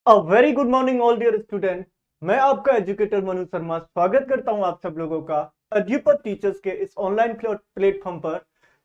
अ very good morning all dear student. मैं आपका educator Manu Sharma स्वागत करता हूं आप सब लोगों का एड्यूपर टीचर्स के इस ऑनलाइन प्लेटफॉर्म पर,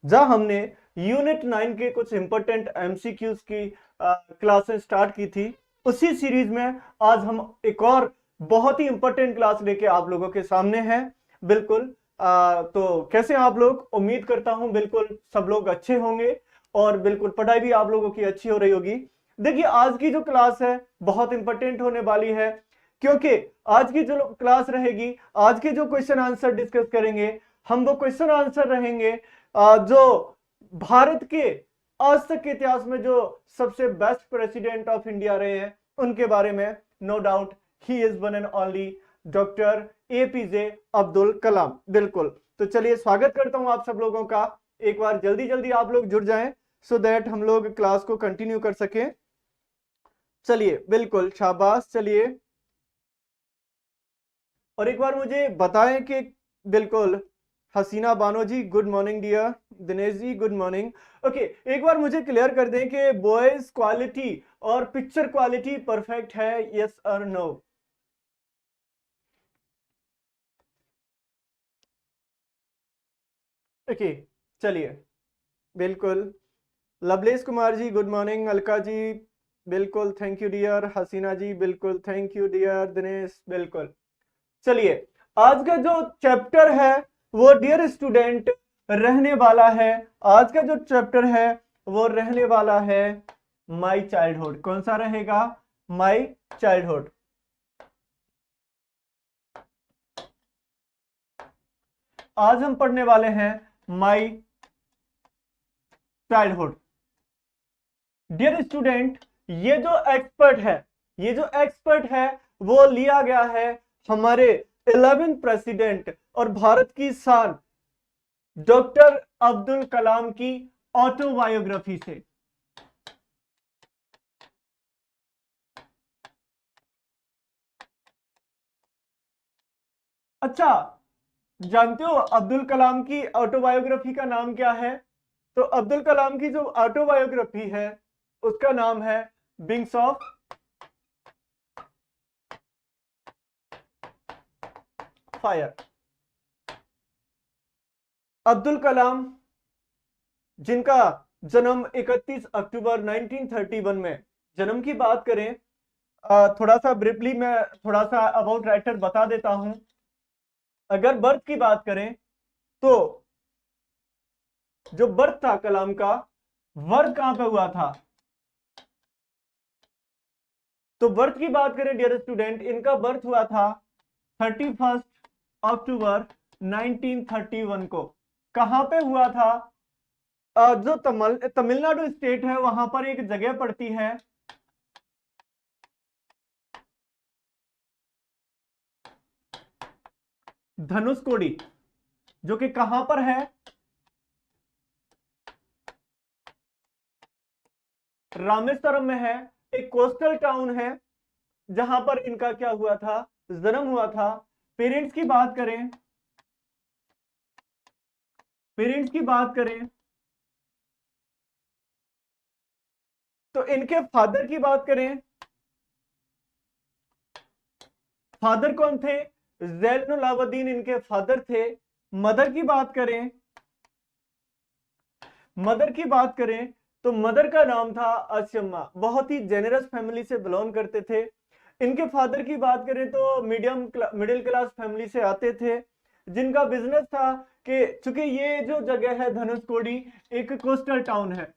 जहां हमने यूनिट 9 के कुछ इंपॉर्टेंट एमसीक्यूज की क्लासेस स्टार्ट की थी। उसी सीरीज में आज हम एक और बहुत ही इंपॉर्टेंट क्लास लेके आप लोगों के सामने हैं। बिल्कुल। तो कैसे हैं आप लोग? उम्मीद करता हूं बिल्कुल सब लोग अच्छे होंगे और बिल्कुल पढ़ाई भी आप लोगों की अच्छी हो रही होगी। देखिए, आज की जो क्लास है बहुत इंपॉर्टेंट होने वाली है, क्योंकि आज की जो क्लास रहेगी, आज के जो क्वेश्चन आंसर डिस्कस करेंगे हम, वो क्वेश्चन आंसर रहेंगे जो भारत के आज तक के इतिहास में जो सबसे बेस्ट प्रेसिडेंट ऑफ इंडिया रहे हैं उनके बारे में। No doubt he is one and only doctor APJ Abdul Kalam. बिल्कुल। तो चलिए, स्वागत करता हूं आप सब लोगों का। एक बार जल्दी जल्दी आप लोग जुड़ जाएं सो दैट हम लोग क्लास को कंटिन्यू कर सकें। चलिए, बिल्कुल, शाबाश। चलिए, और एक बार मुझे बताएं कि बिल्कुल, हसीना बानो जी good morning dear. Dinesh ji good morning. Okay, एक बार मुझे क्लियर कर दें कि वॉइस क्वालिटी और पिक्चर क्वालिटी परफेक्ट है, यस और नो? ओके, चलिए, बिल्कुल। लवलेश कुमार जी गुड मॉर्निंग। अलका जी बिल्कुल, थैंक यू डियर। हसीना जी बिल्कुल, थैंक यू डियर। दिनेश बिल्कुल। चलिए, आज का जो चैप्टर है वो डियर स्टूडेंट रहने वाला है, आज का जो चैप्टर है वो रहने वाला है माई चाइल्डहुड। कौन सा रहेगा? My childhood. आज हम पढ़ने वाले हैं माई चाइल्डहुड। डियर स्टूडेंट, ये जो एक्सपर्ट है, ये जो एक्सपर्ट है वो लिया गया है हमारे 11 प्रेसिडेंट और भारत की शान डॉक्टर अब्दुल कलाम की ऑटोबायोग्राफी से। अच्छा, जानते हो अब्दुल कलाम की ऑटोबायोग्राफी का नाम क्या है? तो अब्दुल कलाम की जो ऑटोबायोग्राफी है उसका नाम है wings of fire. Abdul Kalam, जिनका जन्म 31 अक्टूबर 1931 में, जन्म की बात करें, थोड़ा सा ब्रीफली मैं थोड़ा सा अबाउट राइटर बता देता हूं। अगर बर्थ की बात करें तो जो बर्थ था कलाम का, वर्क कहां पे हुआ था? तो बर्थ की बात करें डियर स्टूडेंट, इनका बर्थ हुआ था 31 अक्टूबर 1931 को। कहां पे हुआ था? जो तमिलनाडु स्टेट है वहां पर एक जगह पड़ती है धनुषकोडी, जो कि कहां पर है? रामेश्वरम में है। एक कोस्टल टाउन है जहां पर इनका क्या हुआ था? जन्म हुआ था। पेरेंट्स की बात करें, पेरेंट्स की बात करें तो इनके फादर की बात करें, फादर कौन थे? जैनुल आबदीन इनके फादर थे। मदर की बात करें, मदर की बात करें तो मदर का नाम था अशम्मा। बहुत ही जेनरस फैमिली से बिलोंग करते थे। इनके फादर की बात करें तो मिडिल क्लास फैमिली से आते थे, जिनका बिजनेस था कि चूंकि ये जो जगह है धनुषकोडी एक कोस्टल टाउन है,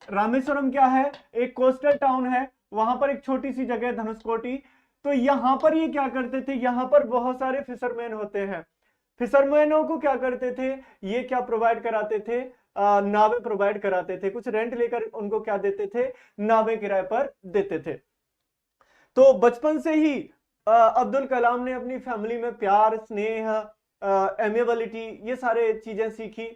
रामेश्वरम क्या है? एक कोस्टल टाउन है, वहां पर एक छोटी सी जगह धनुषकोटी। तो यहां पर ये क्या करते थे? यहां पर बहुत सारे फिशरमैन होते हैं। फिशरमैनों को क्या करते थे? ये क्या प्रोवाइड कराते थे? नावें प्रोवाइड कराते थे। कुछ रेंट लेकर उनको क्या देते थे? नावें किराए पर देते थे। तो बचपन से ही अब्दुल कलाम ने अपनी फैमिली में प्यार, स्नेह, एमेबिलिटी, ये सारे चीजें सीखी।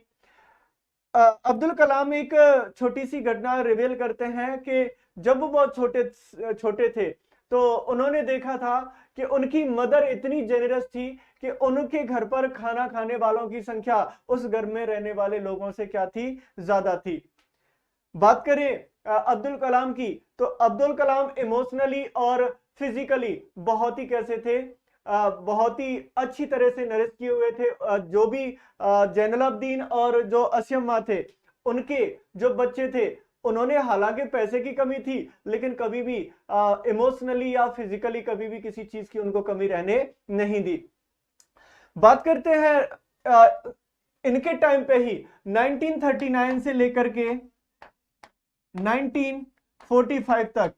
अब्दुल कलाम एक छोटी सी घटना रिवील करते हैं कि जब वो बहुत छोटे छोटे थे तो उन्होंने देखा था कि उनकी मदर इतनी जेनरस थी कि उनके घर पर खाना खाने वालों की संख्या उस घर में रहने वाले लोगों से क्या थी? ज्यादा थी। बात करें अब्दुल कलाम की, तो अब्दुल कलाम इमोशनली और फिजिकली बहुत ही कैसे थे, बहुत ही अच्छी तरह से नरिश किए हुए थे। जो भी जैनुलाब्दीन और जो असियम्मा थे, उनके जो बच्चे थे, उन्होंने हालांकि पैसे की कमी थी, लेकिन कभी भी इमोशनली या फिजिकली कभी भी किसी चीज की उनको कमी रहने नहीं दी। बात करते हैं इनके टाइम पे ही 1939 से लेकर के 1945 तक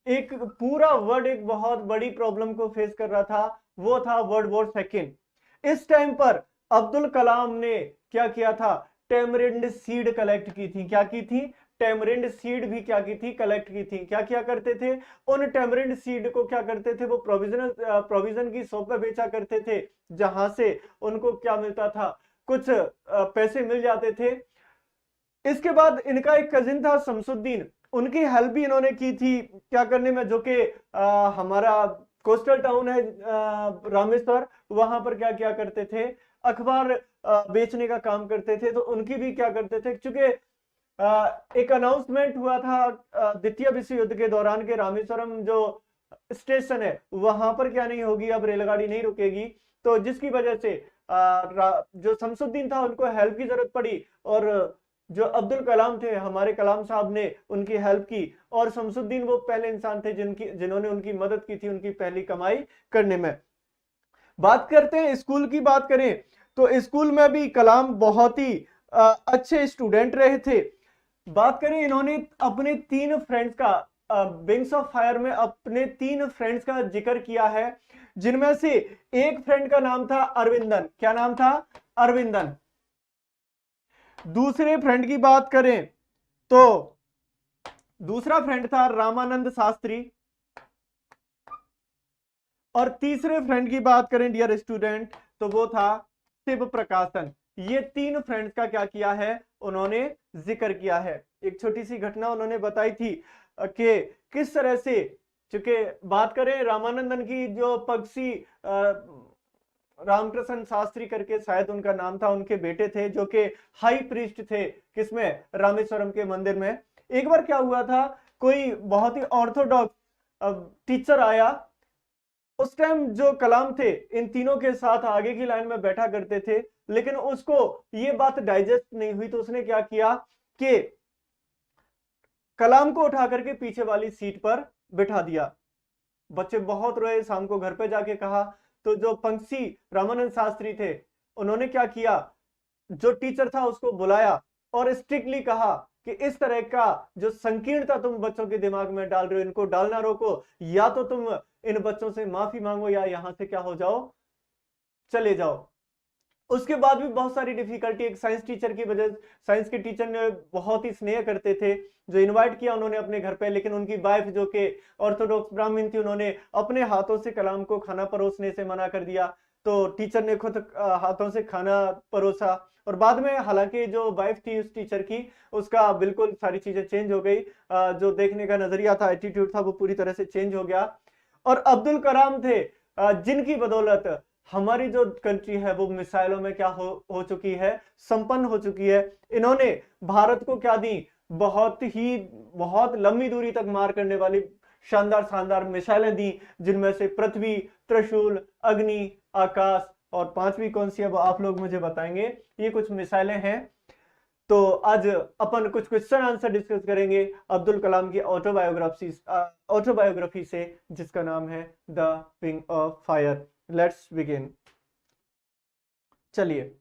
एक पूरा वर्ल्ड एक बहुत बड़ी प्रॉब्लम को फेस कर रहा था, वो था वर्ल्ड वॉर सेकेंड। इस टाइम पर अब्दुल कलाम ने क्या किया था, टेमरिंड सीड कलेक्ट की थी। क्या की थी, टेमरिंड सीड भी क्या की थी, कलेक्ट की थी। क्या क्या करते थे, उन टेमरिंड सीड को क्या करते थे, वो प्रोविजन की शॉप पे बेचा करते थे, जहां से उनको क्या मिलता था, कुछ पैसे मिल जाते थे। इसके बाद इनका एक कजिन था शमसुद्दीन, उनकी हेल्प भी इन्होंने की थी क्या करने में, जो कि हमारा कोस्टल टाउन है रामेश्वर, वहां पर क्या क्या करते थे, अखबार बेचने का काम करते थे। तो उनकी भी क्या करते थे, क्योंकि एक अनाउंसमेंट हुआ था द्वितीय विश्व युद्ध के दौरान के रामेश्वरम जो स्टेशन है वहां पर क्या नहीं होगी, अब रेलगाड़ी नहीं रुकेगी। तो जिसकी वजह से जो शमसुद्दीन था उनको हेल्प की जरूरत पड़ी, और जो अब्दुल कलाम थे, हमारे कलाम साहब ने उनकी हेल्प की। और शमसुद्दीन वो पहले इंसान थे जिन्होंने उनकी मदद की थी उनकी पहली कमाई करने में। बात करते हैं स्कूल की, बात करें तो स्कूल में भी कलाम बहुत ही अच्छे स्टूडेंट रहे थे। बात करें, इन्होंने अपने 3 फ्रेंड्स का विंग्स ऑफ फायर में अपने 3 फ्रेंड्स का जिक्र किया है, जिनमें से एक फ्रेंड का नाम था अरविंदन। क्या नाम था, अरविंदन। दूसरे फ्रेंड की बात करें तो दूसरा फ्रेंड था रामानंद शास्त्री, और तीसरे फ्रेंड की बात करें डियर स्टूडेंट तो वो था शिव प्रकाशन। ये 3 फ्रेंड्स का क्या किया है, उन्होंने जिक्र किया है। एक छोटी सी घटना उन्होंने बताई थी कि किस तरह से, चूंकि बात करें रामानंदन की, जो पक्षी रामकृष्ण शास्त्री करके शायद उनका नाम था, उनके बेटे थे जो कि हाई प्रीस्ट थे, किसमें, रामेश्वरम के मंदिर में। एक बार क्या हुआ था, कोई बहुत ही ऑर्थोडॉक्स टीचर आया। उस टाइम जो कलाम थे इन तीनों के साथ आगे की लाइन में बैठा करते थे, लेकिन उसको ये बात डाइजेस्ट नहीं हुई, तो उसने क्या किया कि कलाम को उठा करके पीछे वाली सीट पर बिठा दिया। बच्चे बहुत रोए, शाम को घर पे जाके कहा, तो जो पंक्षी रामानंद शास्त्री थे उन्होंने क्या किया, जो टीचर था उसको बुलाया और स्ट्रिक्टली कहा कि इस तरह का जो संकीर्णता तुम बच्चों के दिमाग में डाल रहे हो, इनको डालना रोको, या तो तुम इन बच्चों से माफी मांगो या यहां से क्या हो जाओ, चले जाओ। उसके बाद भी बहुत सारी डिफिकल्टी, एक साइंस टीचर की वजह, साइंस के टीचर ने बहुत ही स्नेह करते थे, जो इनवाइट किया उन्होंने अपने घर पे, लेकिन उनकी वाइफ जो कि ऑर्थोडॉक्स ब्राह्मण थी, उन्होंने अपने हाथों से कलाम को खाना परोसने से मना कर दिया। तो टीचर ने खुद हाथों से खाना परोसा, और बाद में हालांकि जो वाइफ थी उस टीचर की, उसका बिल्कुल सारी चीजें चेंज हो गई, जो देखने का नजरिया था, एटीट्यूड था, वो पूरी तरह से चेंज हो गया। और अब्दुल कलाम थे जिनकी बदौलत हमारी जो कंट्री है वो मिसाइलों में क्या हो चुकी है, संपन्न हो चुकी है। इन्होंने भारत को क्या दी, बहुत लंबी दूरी तक मार करने वाली शानदार शानदार मिसाइलें दी, जिनमें से पृथ्वी, त्रिशूल, अग्नि, आकाश, और 5वीं कौन सी है वो आप लोग मुझे बताएंगे। ये कुछ मिसाइलें हैं। तो आज अपन कुछ क्वेश्चन आंसर डिस्कस करेंगे अब्दुल कलाम की ऑटोबायोग्राफी से, जिसका नाम है the wing of fire. Let's begin. चलिए,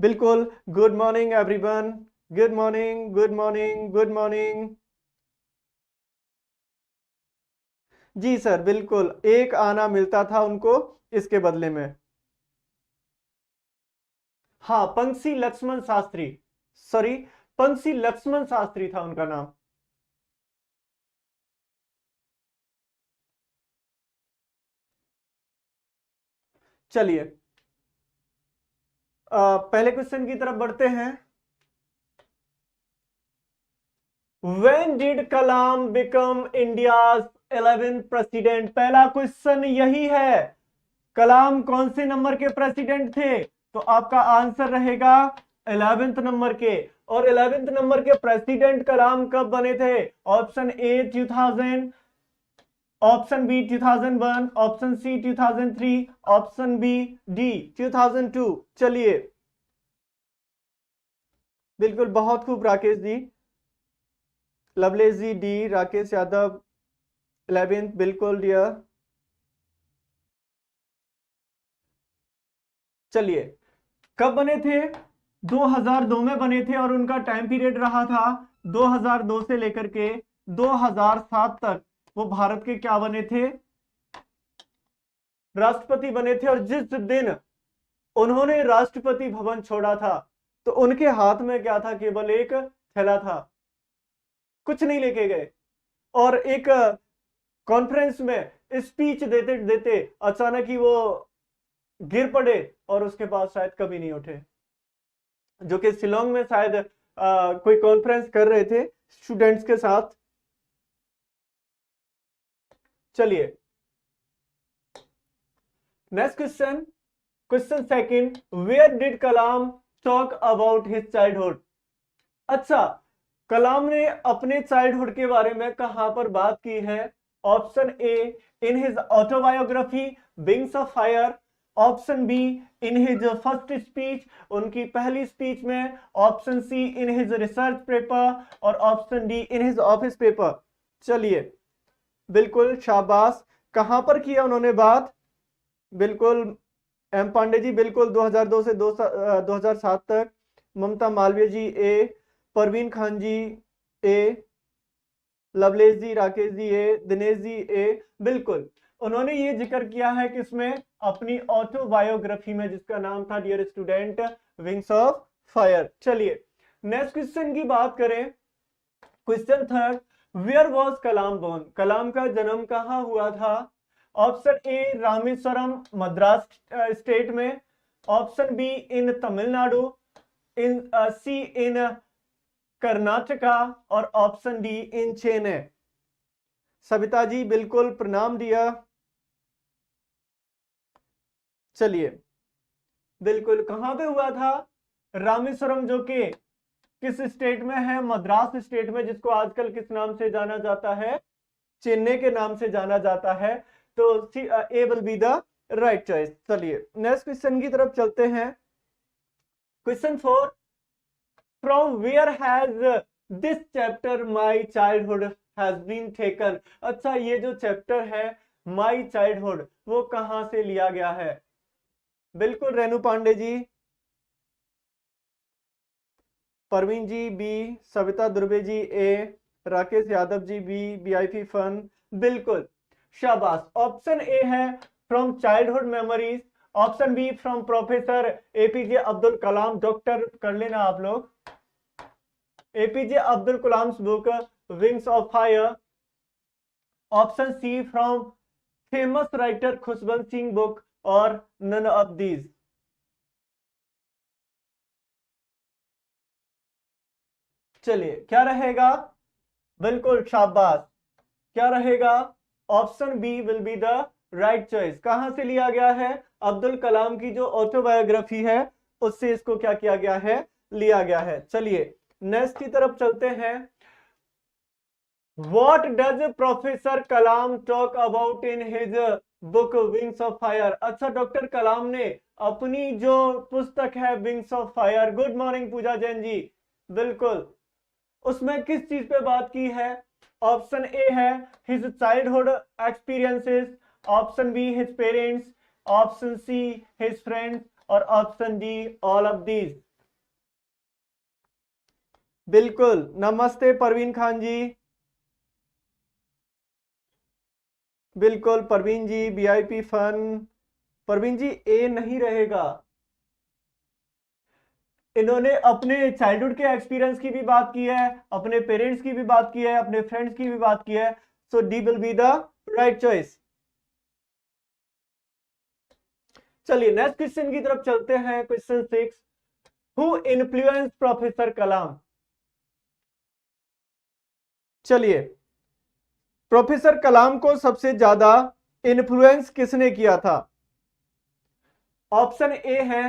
बिल्कुल, good morning everyone, good morning, good morning, good morning. जी सर, बिल्कुल, एक आना मिलता था उनको इसके बदले में। हाँ, पंक्षी लक्ष्मण शास्त्री, सॉरी, पंक्षी लक्ष्मण शास्त्री था उनका नाम। चलिए, पहले क्वेश्चन की तरफ बढ़ते हैं। When did Kalam become India's 11th president? पहला क्वेश्चन यही है, कलाम कौन से नंबर के प्रेसिडेंट थे? तो आपका आंसर रहेगा 11th नंबर के। और 11th नंबर के प्रेसिडेंट कलाम कब बने थे? Option A 2000, option B 2001, option C 2003, option B D 2002। चलिए, बिल्कुल, बहुत खूब राकेश जी, लवलेश जी डी, राकेश यादव 11th, बिल्कुल डियर। चलिए, कब बने थे? 2002 में बने थे और उनका टाइम पीरियड रहा था 2002 से लेकर के 2007 तक। वो भारत के क्या बने थे? राष्ट्रपति बने थे। और जिस दिन उन्होंने राष्ट्रपति भवन छोड़ा था तो उनके हाथ में क्या था? केवल एक थैला था, कुछ नहीं लेके गए। और एक कॉन्फ्रेंस में स्पीच देते देते अचानक ही वो गिर पड़े और उसके बाद शायद कभी नहीं उठे। जो कि शिलोंग में शायद कोई कॉन्फ्रेंस कर रहे थे स्टूडेंट्स के साथ। चलिए, next question, question second, where did Kalam talk about his childhood? अच्छा, कलाम ने अपने चाइल्डहुड के बारे में कहां पर बात की है? Option A in his autobiography wings of fire, option B in his first speech, उनकी पहली स्पीच में, option C in his research paper, और option D in his office paper. चलिए, बिल्कुल शाबाश, कहां पर किया उन्होंने बात? बिल्कुल एम पांडे जी, बिल्कुल 2002 से 2007 तक। ममता मालवीय जी ए, परवीन खान जी ए, लवलेश जी, राकेश जी ए, दिनेश जी ए। बिल्कुल, उन्होंने ये जिक्र किया है कि इसमें अपनी ऑटोबायोग्राफी में, जिसका नाम था dear student wings of fire. चलिए, नेक्स्ट क्वेश्चन की बात करें, question third, where was Kalam born? Kalam का जन्म कहां हुआ था? Option A Rameswaram Madras state में, option B in Tamil Nadu, in C in Karnataka, और option D in Chennai. Savita ji बिल्कुल प्रणाम दिया। चलिए, बिल्कुल कहां पे हुआ था? रामेश्वरम, जो कि किस स्टेट में है? मद्रास स्टेट में, जिसको आजकल किस नाम से जाना जाता है? चेन्नई के नाम से जाना जाता है। तो A will be the right choice. चलिए, नेक्स्ट क्वेश्चन की तरफ चलते हैं। Question 4, from where has this chapter my childhood has been taken? अच्छा, ये जो चैप्टर है माई चाइल्डहुड, वो कहां से लिया गया है? बिल्कुल Renu Pandey ji, Parveen ji B, Savita Durbe ji A, Rakesh Yadav ji B, VIP fun. बिल्कुल शाबाश, ऑप्शन ए है from childhood memories, option B from professor APJ Abdul Kalam, doctor कर लेना आप लोग, APJ Abdul Kalam book wings of fire, option C from famous writer Khushwant Singh book, और नन ऑफ दीज। चलिए, क्या रहेगा? बिल्कुल शाबाश, क्या रहेगा? Option B will be the right choice. कहां से लिया गया है? अब्दुल कलाम की जो ऑटोबायोग्राफी है उससे इसको क्या किया गया है? लिया गया है। चलिए, नेक्स्ट की तरफ चलते हैं। What does professor Kalam talk about in his book wings of fire? अच्छा, डॉक्टर कलाम ने अपनी जो पुस्तक है wings of fire, good morning Pooja Jain ji, बिल्कुल, उसमें किस चीज पे बात की है? ऑप्शन ए है his childhood experiences, option B his parents, option C his friends, और option D all of these. बिल्कुल, नमस्ते परवीन खान जी, बिल्कुल Parveen ji, VIP fun. Parveen ji, A नहीं रहेगा, इन्होंने अपने चाइल्डहुड के एक्सपीरियंस की भी बात की है, अपने पेरेंट्स की भी बात की है, अपने फ्रेंड्स की भी बात की है। So D will be the right choice. चलिए, नेक्स्ट क्वेश्चन की तरफ चलते हैं। Question 6, who influence professor Kalam? चलिए, प्रोफेसर कलाम को सबसे ज्यादा इन्फ्लुएंस किसने किया था? ऑप्शन ए है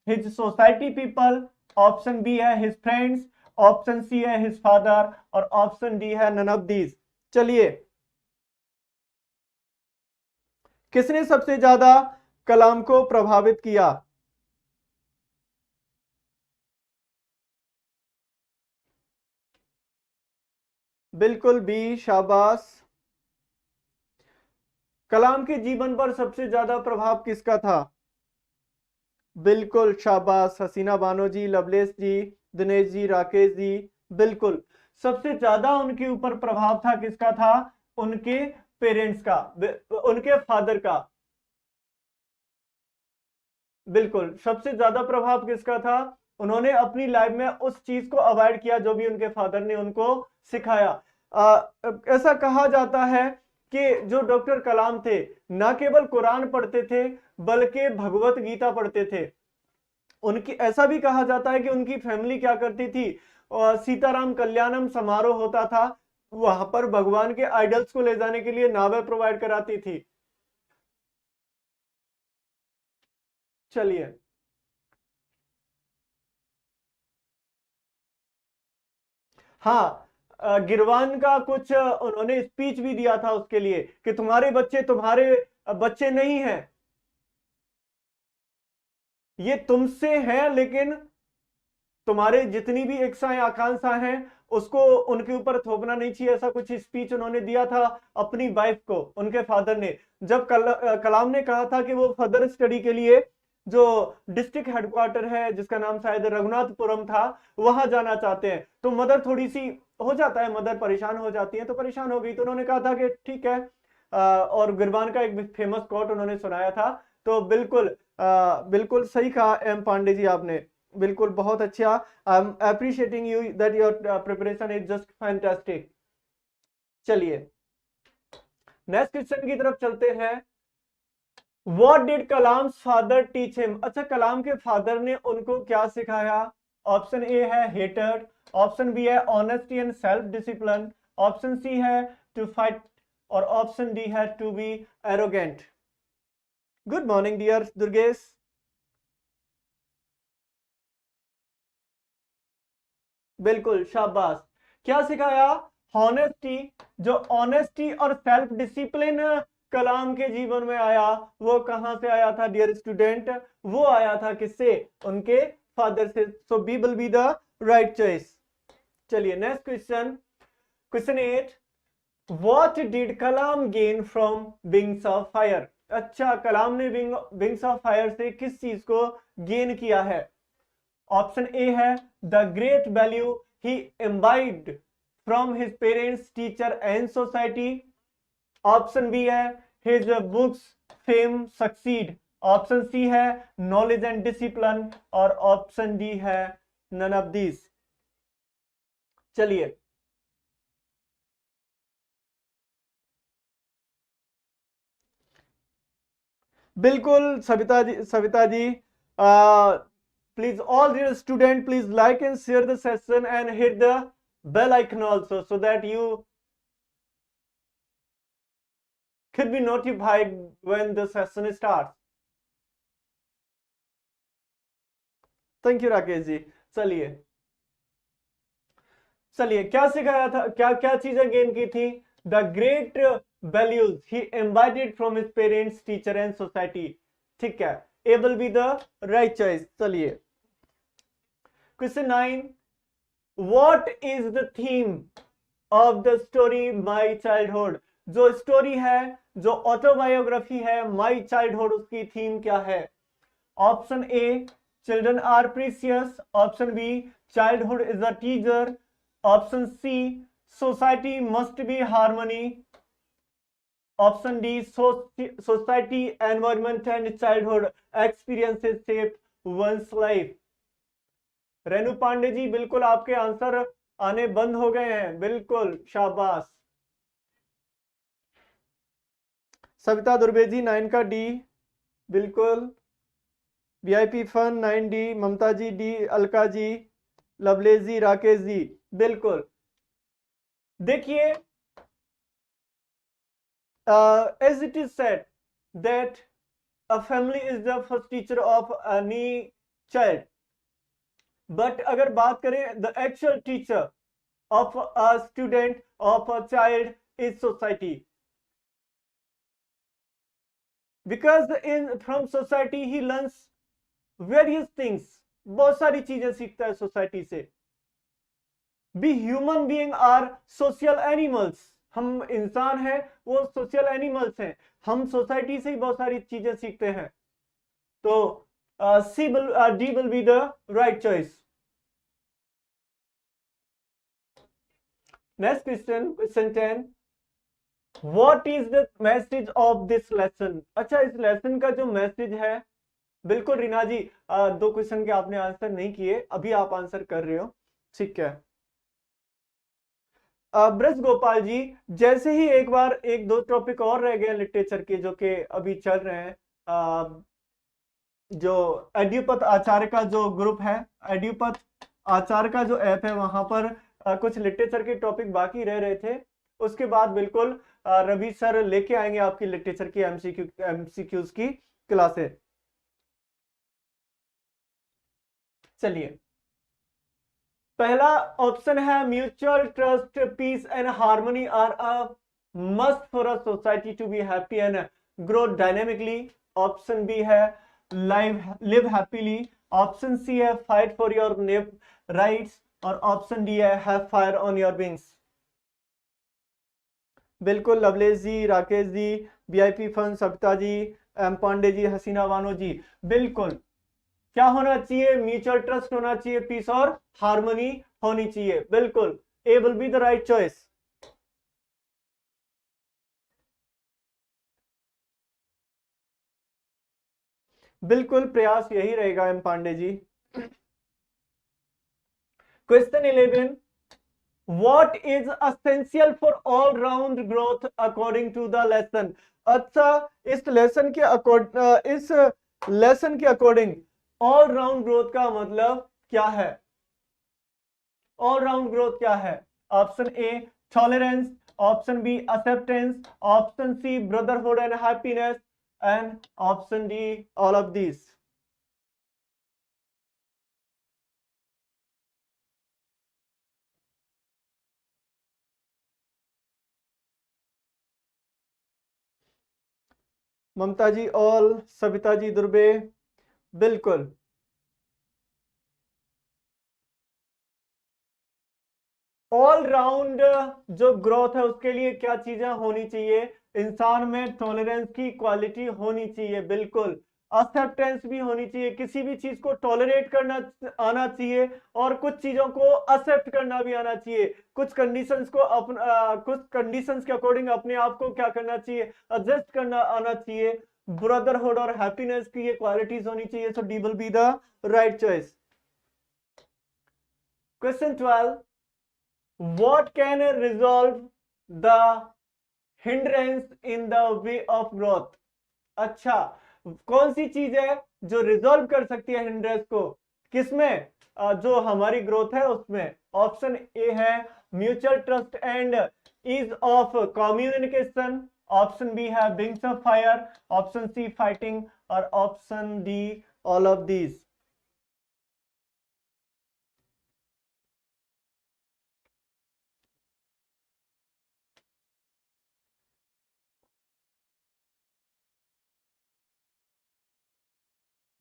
his society people, option B है हिज फ्रेंड्स, ऑप्शन सी है हिज फादर और ऑप्शन डी है नन ऑफ दीज। चलिए, किसने सबसे ज्यादा कलाम को प्रभावित किया? बिल्कुल बी, शाबाश। कलाम के जीवन पर सबसे ज्यादा प्रभाव किसका था? बिल्कुल शाबाश, हसीना बानो जी, लवलेश जी, दिनेश जी, राकेश जी। बिल्कुल, सबसे ज्यादा उनके ऊपर प्रभाव था किसका था? उनके पेरेंट्स का, उनके फादर का। बिल्कुल, सबसे ज्यादा प्रभाव किसका था? उन्होंने अपनी लाइफ में उस चीज को अवॉइड किया जो भी उनके फादर ने उनको सिखाया। ऐसा कहा जाता है कि जो डॉक्टर कलाम थे, ना केवल कुरान पढ़ते थे बल्कि भगवत गीता पढ़ते थे। उनकी ऐसा भी कहा जाता है कि उनकी फैमिली क्या करती थी, सीताराम कल्याणम समारोह होता था, वहां पर भगवान के आइडल्स को ले जाने के लिए नावें प्रोवाइड कराती थी। चलिए, हाँ, गिरवान का कुछ उन्होंने स्पीच भी दिया था उसके लिए कि तुम्हारे बच्चे तुम्हारे बच्चे नहीं हैं, ये तुमसे हैं, लेकिन तुम्हारे जितनी भी इच्छाएं आकांक्षाएं हैं उसको उनके ऊपर थोपना नहीं चाहिए। ऐसा कुछ स्पीच उन्होंने दिया था अपनी वाइफ को, उनके फादर ने। जब कलाम ने कहा था कि वो फर्दर स्टडी के लिए जो डिस्ट्रिक्ट हेडक्वार्टर है जिसका नाम शायद रघुनाथपुरम था, वहां जाना चाहते हैं, तो मदर थोड़ी सी हो जाता है, मदर परेशान हो जाती है, तो परेशान हो गई, तो उन्होंने कहा था कि ठीक है। और गिरवान का एक फेमस कोट उन्होंने सुनाया था। तो बिल्कुल बिल्कुल सही कहा एम पांडे जी आपने, बिल्कुल बहुत अच्छा। I am appreciating you that your preparation is just fantastic. चलिए, नेक्स्ट क्वेश्चन की तरफ चलते हैं। What did Kalam father teach him? अच्छा, कलाम के फादर ने उनको क्या सिखाया? ऑप्शन ए है हेटेड, ऑप्शन बी है honesty and self discipline, option C है टू फाइट और ऑप्शन डी है to be arrogant. Good morning dear Durgesh. बिल्कुल शाबाश। क्या सिखाया? हॉनेस्टी। जो ऑनेस्टी और सेल्फ डिसिप्लिन कलाम के जीवन में आया, वो कहां से आया था डियर स्टूडेंट? वो आया था किससे? उनके फादर से। So B will be the right choice. चलिए, next question, question 8। What did Kalam gain from wings of fire? अच्छा, कलाम ने विंग्स ऑफ फायर से किस चीज को गेन किया है? ऑप्शन ए है the great value he imbibed from his parents, teacher and society, option B है his books fame succeed, option C है नॉलेज एंड डिसिप्लिन और ऑप्शन डी है नन ऑफ दिस। चलिए, बिल्कुल Savita ji, Savita ji, please all dear student, please like and share the session and hit the bell icon also so that you could be notified when the session starts. Thank you Rakesh ji. चलिए, चलिए, क्या सिखाया था, क्या क्या चीजें गेन की थी? The great values he imbibed from his parents, teacher and society. ठीक है, A will be the right choice. चलिए, question 9। What is the theme of the story my childhood? जो स्टोरी है, जो ऑटोबायोग्राफी है माई चाइल्डहुड, उसकी theme क्या है? Option A children are precious, option B childhood is a teacher, option C society must be harmony, option D society environment and childhood experiences shape one's life. Renu Pandey ji, बिल्कुल आपके answer आने बंद हो गए हैं, बिल्कुल शाबाश। सविता दुर्बेजी 9 का डी, बिल्कुल। वीआईपी फन 9 डी, ममता जी डी, अलका जी, लवलेश जी, राकेश जी, बिल्कुल। देखिए, as it is said that a family is the first teacher of any child, but अगर बात करें the actual teacher of a student of a child is society, because in from society he learns various things, बहुत सारी चीजें सीखता है society से। We human being are social animals, हम इंसान हैं, वो सोशल एनिमल्स हैं, हम सोसाइटी से ही बहुत सारी चीजें सीखते हैं। तो D will be the right choice. Next question, question 10, what is the message of this lesson. अच्छा, इस लेसन का जो मैसेज है, बिल्कुल रीना जी, दो क्वेश्चन के आपने आंसर नहीं किए, अभी आप आंसर कर रहे हो, ठीक है। ब्रज गोपाल जी, जैसे ही एक बार एक दो टॉपिक और रह गए लिटरेचर के जो कि अभी चल रहे हैं, जो एड्यूपथ आचार्य का जो ग्रुप है, एड्यूपथ आचार्य का जो ऐप है, वहां पर कुछ लिटरेचर के टॉपिक बाकी रह रहे थे। उसके बाद बिल्कुल रवि सर लेके आएंगे आपकी लिटरेचर की एमसीक्यूज की क्लासेस। चलिए, पहला ऑप्शन है mutual trust peace and harmony are a must for a society to be happy and grow dynamically. Option B है लिव हैप्पीली। ऑप्शन सी है फाइट फॉर योर राइट्स। और option D है have fire on your wings. बिल्कुल Lovelesh ji, Rakesh ji, VIP fun, Savita ji, M Pandey ji, हसीना बानो जी, बिल्कुल क्या होना चाहिए? Mutual trust होना चाहिए, पीस और हार्मनी होनी चाहिए, बिल्कुल A will be the right choice. बिल्कुल प्रयास यही रहेगा M Pandey ji. Question 11, what is essential for all round growth according to the lesson. अच्छा, इस लेसन के अकॉर्डिंग ऑल राउंड ग्रोथ का मतलब क्या है? ऑल राउंड ग्रोथ क्या है? Option A tolerance, option B acceptance, option C brotherhood and happiness, and option D all of this. Mamta ji all, Savita ji Durbe, बिल्कुल ऑल राउंड जो ग्रोथ है उसके लिए क्या चीजें होनी चाहिए? इंसान में टॉलरेंस की क्वालिटी होनी चाहिए, बिल्कुल एक्सेप्टेंस भी होनी चाहिए, किसी भी चीज को टॉलरेट करना आना चाहिए, और कुछ चीजों को एक्सेप्ट करना भी आना चाहिए। कुछ कंडीशंस को कुछ कंडीशंस के अकॉर्डिंग अपने आप को क्या करना चाहिए? एडजस्ट करना आना चाहिए। ब्रदरहुड और हैप्पीनेस की ये क्वालिटीज होनी चाहिए। So D will be the right choice. Question 12, what can resolve the hindrance in the way of growth। अच्छा, कौन सी चीज है जो रिजॉल्व कर सकती है हिंड्रेंस को? किसमें? जो हमारी ग्रोथ है उसमें। ऑप्शन ए है mutual trust and ease of communication, option B है wings of fire, option C fighting, और option D all of these.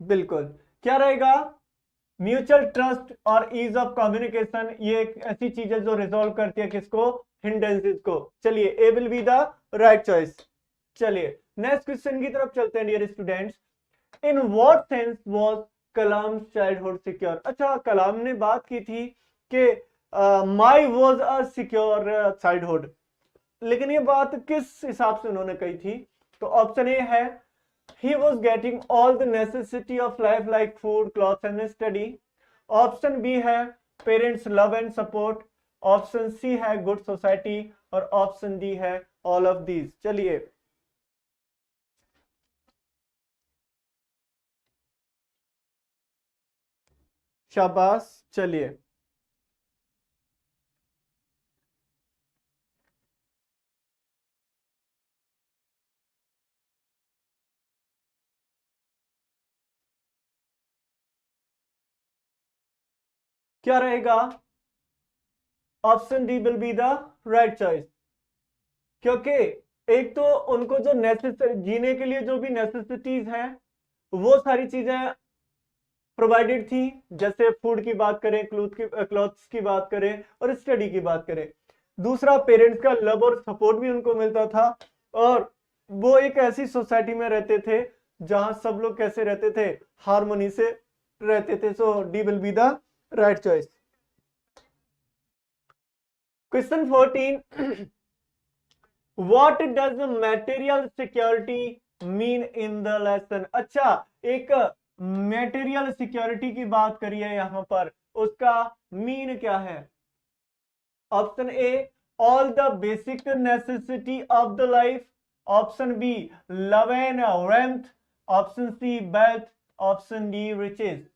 बिल्कुल, क्या रहेगा? म्यूचुअल ट्रस्ट और ईज ऑफ कम्युनिकेशन, ये एक ऐसी चीज है जो रिजॉल्व करती है किसको? हिंड्रेंसेस को। चलिए, A will be the right choice. चलिए नेक्स्ट क्वेश्चन की तरफ चलते हैं dear students. In what sense was Kalam childhood secure. अच्छा, कलाम ने बात की थी कि my was a secure childhood, लेकिन ये बात किस हिसाब से उन्होंने कही थी? तो ऑप्शन ए है he was getting all the necessity of life like food, clothes and study. Option B है parents love and support, option C है गुड सोसाइटी, और ऑप्शन डी है ऑल ऑफ दीज। चलिए, शाबाश। चलिए, क्या रहेगा? Option D will be the right choice, क्योंकि एक तो उनको जो जीने के लिए जो भी नेसेसिटीज हैं वो सारी चीजें प्रोवाइडेड थी, जैसे फूड की बात करें, क्लॉथ्स की बात करें और स्टडी की बात करें। दूसरा, पेरेंट्स का लव और सपोर्ट भी उनको मिलता था, और वो एक ऐसी सोसाइटी में रहते थे जहां सब लोग कैसे रहते थे, हार्मोनी से रहते थे। So D will be the right choice. Question 14, what does material security mean in the lesson? अच्छा, एक मटेरियल सिक्योरिटी की बात करिए यहां पर, उसका मीन क्या है? Option A, all the basic necessity of the life. Option B, love and warmth। Option C, wealth. Option D, riches.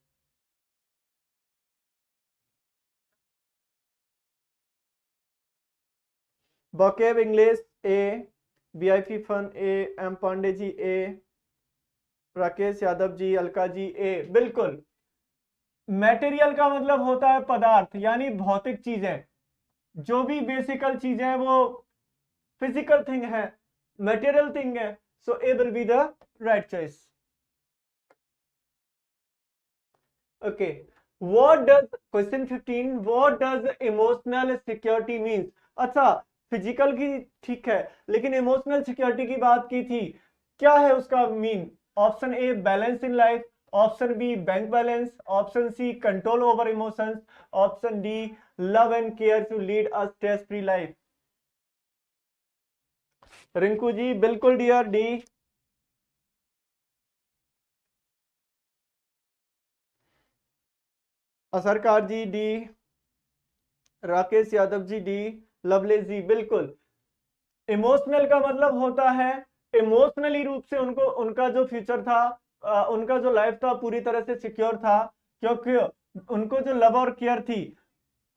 vocab English A, VIP fun A, M Pandey ji A, Rakesh Yadav ji, Alka ji A. बिल्कुल, material का मतलब होता है पदार्थ, यानी भौतिक चीजें, जो भी बेसिकल चीजें हैं वो फिजिकल थिंग है, मटेरियल थिंग है। So A will be the right choice. Okay, what does, question 15, what does emotional security means? अच्छा, फिजिकल की ठीक है, लेकिन इमोशनल सिक्योरिटी की बात की थी, क्या है उसका mean? Option A, balance in life. Option B, bank balance. Option C, control over emotions. Option D, love and care to lead a stress free life. Rinku ji, बिल्कुल dear, D. Asarkar ji, D. Rakesh Yadav ji, D. Lovely ji, बिल्कुल। Emotional का मतलब होता है emotionally रूप से उनको, उनका जो फ्यूचर था, उनका जो लाइफ था पूरी तरह से सिक्योर था, क्योंकि उनको जो लव और केयर थी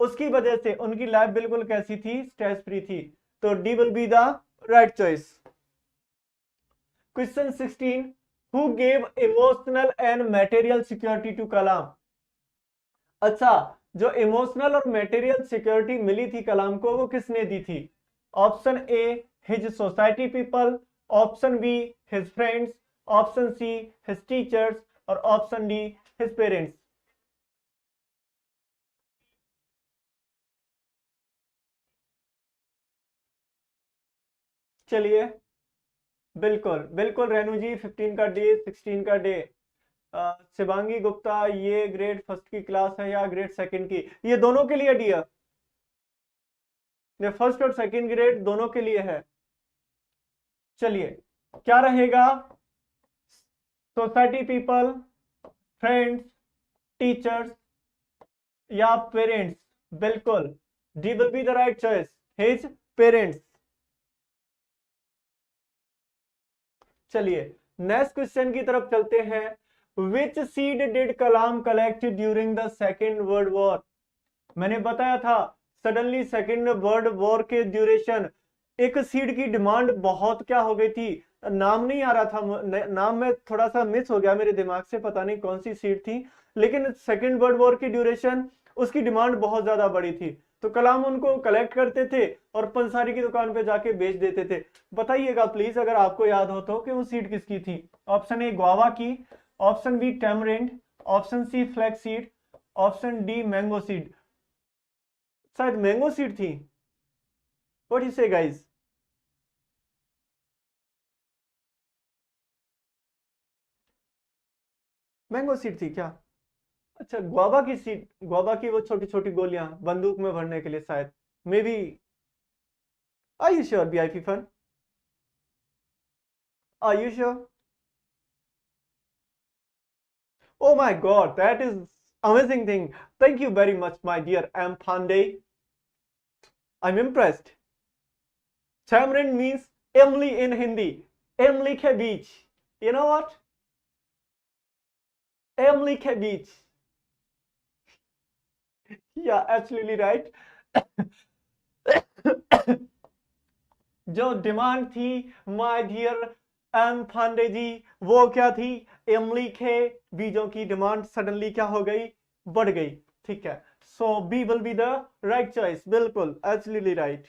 उसकी वजह से उनकी लाइफ बिल्कुल कैसी थी, स्ट्रेस फ्री थी। तो D will be the right choice. Question 16, who gave emotional and material security to Kalam? अच्छा, जो इमोशनल और मटेरियल सिक्योरिटी मिली थी कलाम को, वो किसने दी थी? Option A, his society people. Option B, his friends. Option C, his teachers. और ऑप्शन डी, हिज पेरेंट्स। चलिए, बिल्कुल बिल्कुल रेनू जी, 15 का डे, 16 का डे। शिवांगी गुप्ता, ये ग्रेड फर्स्ट की क्लास है या ग्रेड सेकंड की? ये दोनों के लिए डी है, ये फर्स्ट और सेकंड ग्रेड दोनों के लिए है। चलिए, क्या रहेगा? सोसाइटी पीपल, फ्रेंड्स, टीचर्स या पेरेंट्स? बिल्कुल, D will be the right choice, his parents. चलिए, नेक्स्ट क्वेश्चन की तरफ चलते हैं। Which seed did Kalam collect during the second world war? मैंने बताया था, सडनली सेकेंड वर्ल्ड वॉर के ड्यूरेशन एक सीड की डिमांड बहुत क्या हो गई थी, नाम नहीं आ रहा था, नाम में थोड़ा सा मिस हो गया मेरे दिमाग से, पता नहीं कौन सी सीड थी, लेकिन सेकेंड वर्ल्ड वॉर की ड्यूरेशन उसकी डिमांड बहुत ज्यादा बड़ी थी। तो कलाम उनको कलेक्ट करते थे और पंसारी की दुकान पे जाके बेच देते थे। बताइएगा प्लीज अगर आपको याद हो तो कि वो सीड किसकी थी। ऑप्शन ए, गुआवा की। Option B, tamarind. Option C, flax seed. Option D, mango seed. शायद मैंगो सीड थी। What you say guys? Mango seed थी क्या? अच्छा, गुआवा की सीड, गुआवा की वो छोटी छोटी गोलियां बंदूक में भरने के लिए शायद, maybe. Are you sure VIP fun? Are you sure? Oh my God, that is amazing thing. Thank you very much, my dear M. Pandey. I'm impressed. Tamarind means Emily in Hindi. Emily ke beach. You know what? Emily ke beach. Yeah, absolutely right. जो demand थी my dear M Pandey जी, वो क्या थी? इमली के बीजों की demand suddenly क्या हो गई, बढ़ गई। ठीक है, So B will be the right choice. बिल्कुल, absolutely right.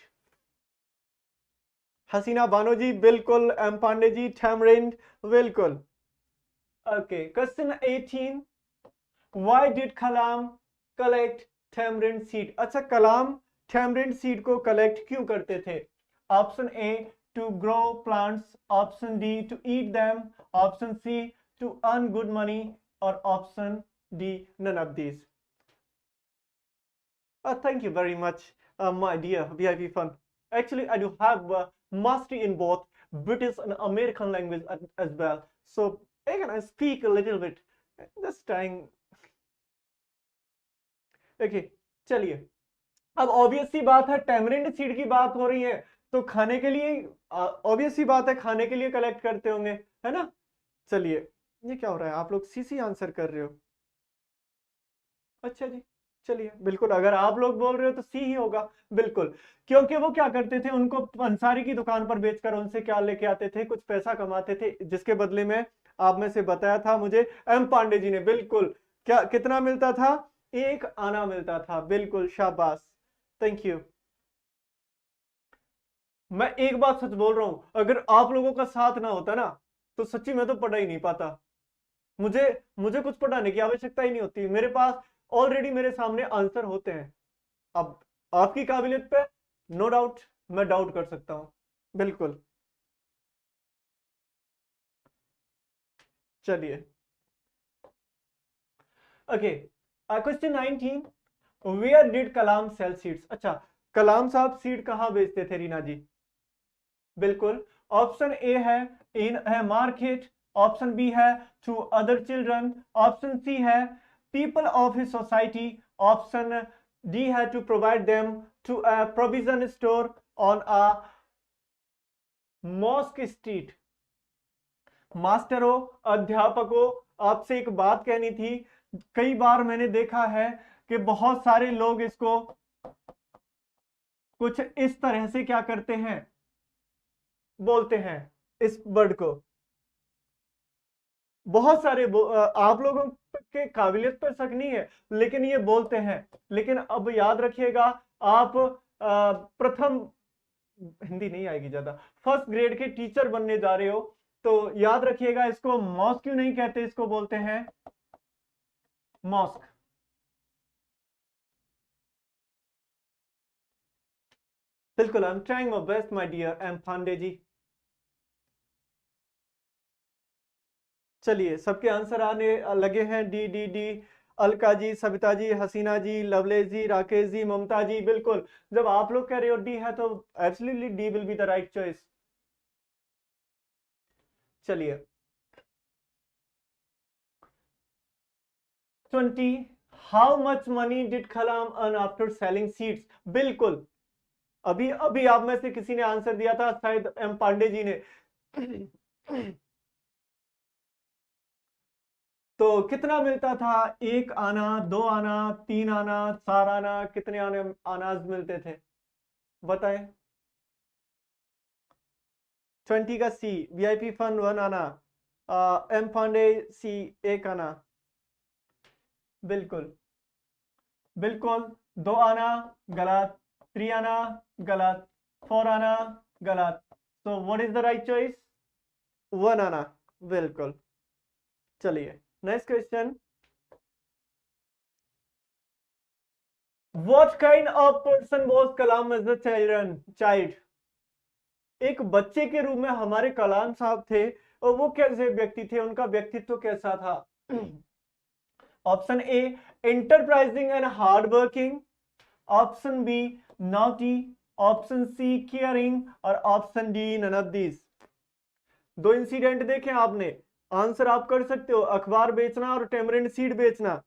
हसीना बानो जी बिल्कुल, एम पांडे जी tamarind बिल्कुल. Okay, question 18. Why did Kalam collect tamarind seed? अच्छा, कलाम tamarind seed को collect क्यों करते थे? Option A, to grow plants. Option D, to eat them. Option C, to earn good money. Or option D, none of these. Thank you very much, my dear VIP fun. Actually, I do have mastery in both British and American language as well. So I can speak a little bit. Just trying. Okay, चलिए. अब obvious सी बात है, tamarind seed की बात हो रही है, तो खाने के लिए ऑब्वियस सी बात है, खाने के लिए कलेक्ट करते होंगे, है ना. चलिए, ये क्या हो रहा है, आप लोग सी आंसर कर रहे हो. अच्छा जी, चलिए, बिल्कुल, अगर आप लोग बोल रहे हो तो सी ही होगा. बिल्कुल, क्योंकि वो क्या करते थे, उनको पंसारी की दुकान पर बेचकर उनसे क्या लेके आते थे, कुछ पैसा कमाते थे, जिसके बदले में आप में से बताया था मुझे एम पांडे जी ने. बिल्कुल, क्या कितना मिलता था, 1 आना मिलता था. बिल्कुल, शाबाश, थैंक यू. मैं एक बात सच बोल रहा हूं, अगर आप लोगों का साथ ना होता ना, तो सच्ची मैं तो पढ़ा ही नहीं पाता. मुझे मुझे कुछ पढ़ाने की आवश्यकता ही नहीं होती, मेरे पास ऑलरेडी मेरे सामने आंसर होते हैं. अब आपकी काबिलियत पे नो डाउट मैं डाउट कर सकता हूं. बिल्कुल, चलिए. Okay, question 19. Where did Kalam sell seeds? अच्छा, कलाम साहब सीड कहां बेचते थे रीना जी? बिल्कुल, ऑप्शन ए है इन है मार्केट. ऑप्शन बी है to other children. Option C है people of his society. Option D है to provide them to a provision store on a mosque street. मास्टरों, अध्यापकों, आपसे एक बात कहनी थी. कई बार मैंने देखा है कि बहुत सारे लोग इसको कुछ इस तरह से क्या करते हैं, बोलते हैं इस वर्ड को. बहुत सारे आप लोगों के काबिलियत पर शक नहीं है, लेकिन ये बोलते हैं. लेकिन अब याद रखिएगा, आप प्रथम, हिंदी नहीं आएगी ज्यादा, फर्स्ट ग्रेड के टीचर बनने जा रहे हो, तो याद रखिएगा, इसको मॉस्क क्यों नहीं कहते, इसको बोलते हैं मॉस्क. बिल्कुल, I am trying my best my dear M Pandey ji. चलिए, सबके आंसर आने लगे हैं. D D D, Alka ji, Savita ji, Hasina ji, Lavlesh ji, Rakesh ji, Mamta ji. बिल्कुल, जब आप लोग कह रहे हो डी है तो absolutely D will be the right choice. चलिए, 20. How much money did Kalam earn after selling seeds? बिल्कुल, अभी अभी आप में से किसी ने आंसर दिया था, शायद एम पांडे जी ने. तो कितना मिलता था, 1 आना, 2 आना, 3 आना, 4 आना, कितने आने अनाज मिलते थे, बताएं. 20 का सी. वीआईपी फन 1 आना. एम पांडे सी 1 आना. बिल्कुल, बिल्कुल, 2 आना गलत, 3 आना गलत, 4 आना गलत. तो what is the right choice? 1 आना. बिल्कुल, चलिए, next question. What kind of person was Kalam as a child? एक बच्चे के रूप में हमारे कलाम साहब थे, और वो कैसे व्यक्ति थे, उनका व्यक्तित्व कैसा था? Option A, enterprising and hard working. Option B, naughty. Option C, caring. और option D, none of this. 2 incident देखे आपने, आंसर आप कर सकते हो, अखबार बेचना और टेमरिंड सीड बेचना.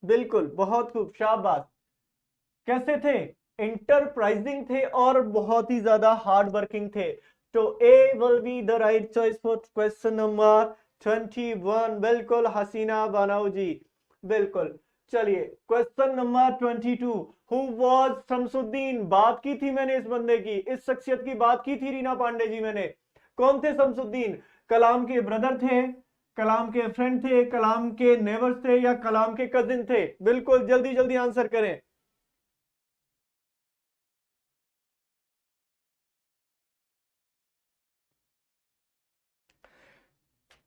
बिल्कुल, बहुत खूब, शाबाश. कैसे थे? इंटरप्राइजिंग थे और बहुत ही ज्यादा हार्ड वर्किंग थे. तो A will be the right choice for question number 21. बिल्कुल, हसीना बनाओ जी. बिल्कुल, चलिए, question number 22. Who was Shamsuddin, बात की थी मैंने इस बंदे की, इस शख्सियत की बात की थी रीना पांडे जी मैंने। कौन थे शमसुद्दीन? कलाम के ब्रदर थे, कलाम के फ्रेंड थे, कलाम के नेबर्स थे, या कलाम के कजिन थे? बिल्कुल जल्दी जल्दी आंसर करें।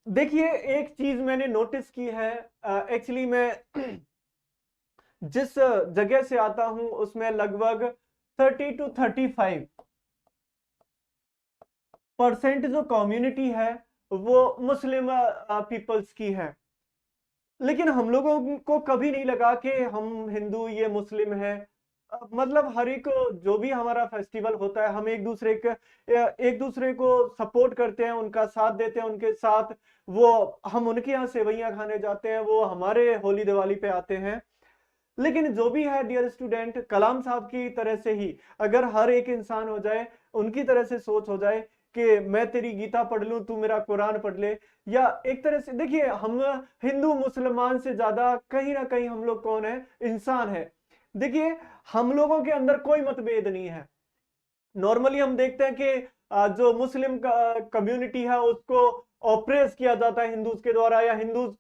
देखिए एक चीज मैंने नोटिस की है, एक्चुअली मैं जिस जगह से आता हूं उसमें लगभग 30 to 35% जो कम्युनिटी है वो मुस्लिम पीपल्स की है। लेकिन हम लोगों को कभी नहीं लगा कि हम हिंदू ये मुस्लिम है। मतलब हर एक जो भी हमारा फेस्टिवल होता है हम एक दूसरे को सपोर्ट करते हैं, उनका साथ देते हैं, उनके साथ वो हम उनके यहाँ सेवैयां खाने जाते हैं, वो हमारे होली दिवाली पे आते हैं। लेकिन जो भी है डियर स्टूडेंट, कलाम साहब की तरह से ही अगर हर एक इंसान हो जाए, उनकी तरह से सोच हो जाए कि मैं तेरी गीता पढ़ लूं तू मेरा कुरान पढ़ ले, या एक तरह से देखिए हम हिंदू मुसलमान से ज्यादा कहीं ना कहीं हम लोग कौन है? इंसान है। देखिए हम लोगों के अंदर कोई मतभेद नहीं है। नॉर्मली हम देखते हैं कि जो मुस्लिम कम्युनिटी है उसको ऑप्रेस किया जाता है हिंदूज के द्वारा, या हिंदूज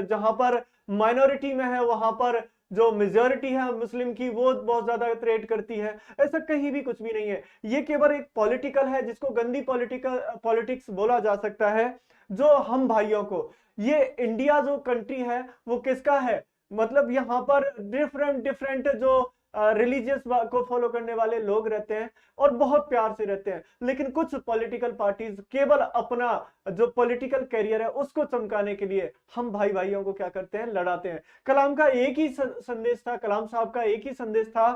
जहां पर माइनॉरिटी में है वहां पर जो मेजोरिटी है मुस्लिम की वो बहुत ज्यादा ट्रेड करती है। ऐसा कहीं भी कुछ भी नहीं है। ये केवल एक पॉलिटिकल है जिसको गंदी पॉलिटिक्स बोला जा सकता है। जो हम भाइयों को, ये इंडिया जो कंट्री है वो किसका है? मतलब यहाँ पर डिफरेंट डिफरेंट जो रिलीजियस को फॉलो करने वाले लोग रहते हैं और बहुत प्यार से रहते हैं। लेकिन कुछ पॉलिटिकल पार्टीज केवल अपना जो पॉलिटिकल कैरियर है उसको चमकाने के लिए हम भाई भाइयों को क्या करते हैं? लड़ाते हैं। कलाम का एक ही संदेश था, कलाम साहब का एक ही संदेश था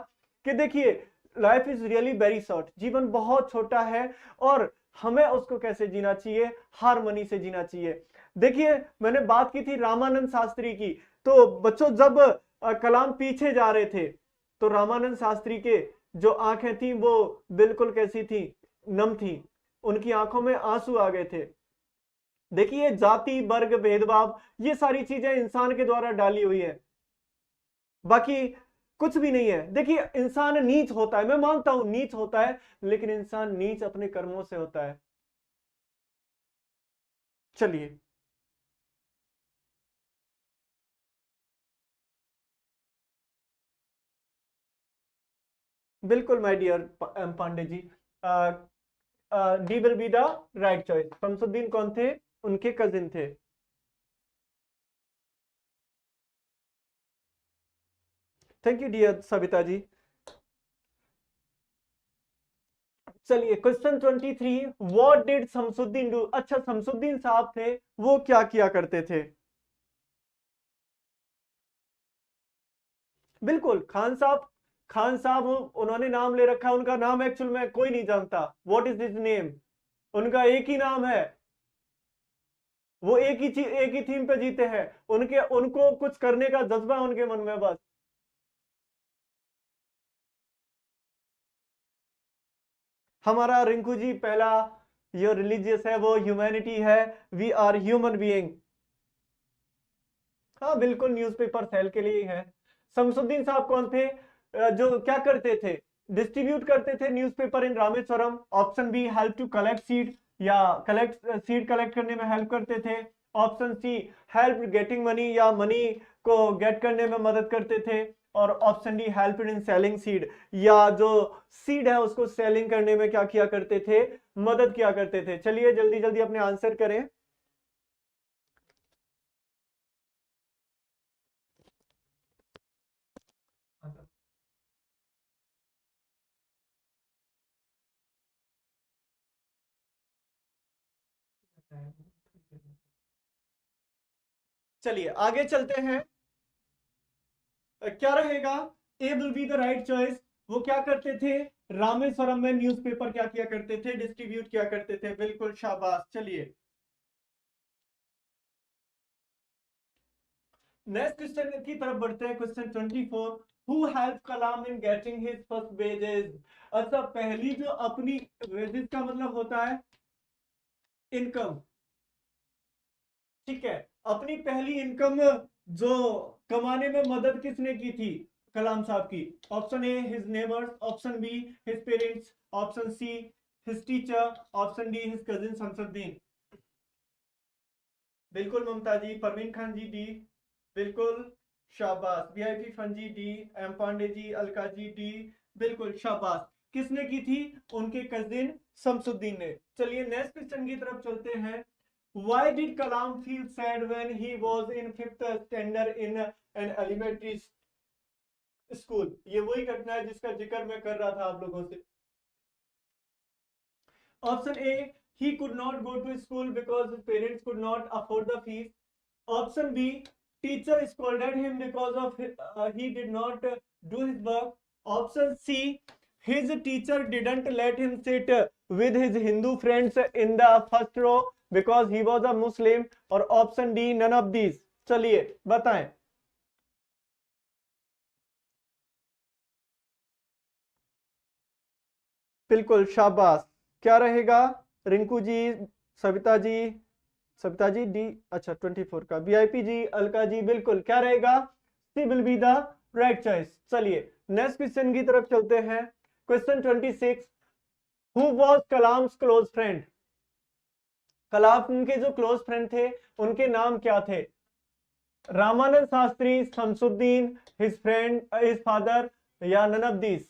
कि देखिए life is really very short, जीवन बहुत छोटा है और हमें उसको कैसे जीना चाहिए? हारमोनी से जीना चाहिए। देखिए मैंने बात की थी रामानंद शास्त्री की, तो बच्चों जब कलाम पीछे जा रहे थे तो रामानंद शास्त्री के जो आंखें थी वो बिल्कुल कैसी थी? नम थी। उनकी आंखों में आंसू आ गए थे। देखिए जाति वर्ग भेदभाव ये सारी चीजें इंसान के द्वारा डाली हुई है, बाकी कुछ भी नहीं है। देखिए इंसान नीच होता है, मैं मानता हूं नीच होता है, लेकिन इंसान नीच अपने कर्मों से होता है। चलिए बिल्कुल my dear Pandey ji, D will be the right choice. Shamsuddin कौन थे? उनके कजिन थे। Thank you dear Savita ji. चलिए question 23, what did Shamsuddin do? अच्छा शमसुद्दीन साहब थे, वो क्या किया करते थे? बिल्कुल खान साहब। खान साहब उन्होंने नाम ले रखा है, उनका नाम एक्चुअल में कोई नहीं जानता। What is his name? उनका एक ही नाम है। वो एक ही थीम पे जीते हैं। उनके उनको कुछ करने का जज्बा है उनके मन में बस। हमारा रिंकू जी पहला जो रिलीजियस है वो ह्यूमैनिटी है। We are human being. हाँ बिल्कुल न्यूज़पेपर सेल के लिए ही है। शमसुद्दीन साहब कौन थे? जो क्या करते थे? डिस्ट्रीब्यूट करते थे newspaper in Rameswaram. Option B help to collect seed, या कलेक्ट सीड कलेक्ट करने में हेल्प करते थे। Option C help getting money, या मनी को गेट करने में मदद करते थे। और option D help in selling seed, या जो सीड है उसको सेलिंग करने में क्या किया करते थे? मदद किया करते थे। चलिए जल्दी जल्दी अपने आंसर करें। चलिए आगे चलते हैं। क्या रहेगा? A will be the right choice. वो क्या करते थे? रामेश्वरम में न्यूज़पेपर क्या किया करते थे? डिस्ट्रीब्यूट किया करते थे। बिल्कुल शाबाश। चलिए नेक्स्ट क्वेश्चन की तरफ बढ़ते हैं। Question 24, who help Kalam in getting his first wages? अच्छा पहली जो अपनी वेजेस का मतलब होता है इनकम, ठीक है। अपनी पहली इनकम जो कमाने में मदद किसने की थी? कलाम साहब की? Option A his neighbours, option B his parents, option C his teacher, option D his cousin Shamsuddin. बिल्कुल ममता जी, परवीन खान जी डी, बिल्कुल शाबाश। VIP fun ji D, M Pandey ji, Alka ji D, बिल्कुल शाबाश। किसने की थी? उनके कजिन शमसुद्दीन ने। चलिए नेक्स्ट क्वेश्चन की तरफ चलते हैं। Why did Kalam feel sad when he was in fifth standard in an elementary school? ये वही घटना है जिसका जिक्र मैं कर रहा था आप लोगों से। Option A, he could not go to school because his parents could not afford the fees. Option B, teacher scolded him because of he did not do his work. Option C, his teacher didn't let him sit with his Hindu friends in the first row because he was a Muslim. और option D, none of these। चलिए बताएं। बिल्कुल शाबाश। क्या रहेगा? Rinku ji, Savita ji, Savita G D, अच्छा 24 का। VIP जी, अलका जी, बिल्कुल क्या रहेगा? C will be the right choice. चलिए नेक्स्ट क्वेश्चन की तरफ चलते हैं। Question 26, who was Kalam's close friend? Kalam के जो क्लोज फ्रेंड थे उनके नाम क्या थे? Ramanand Shastri, Shamsuddin, his friend, his father, या नन ऑफ दिस?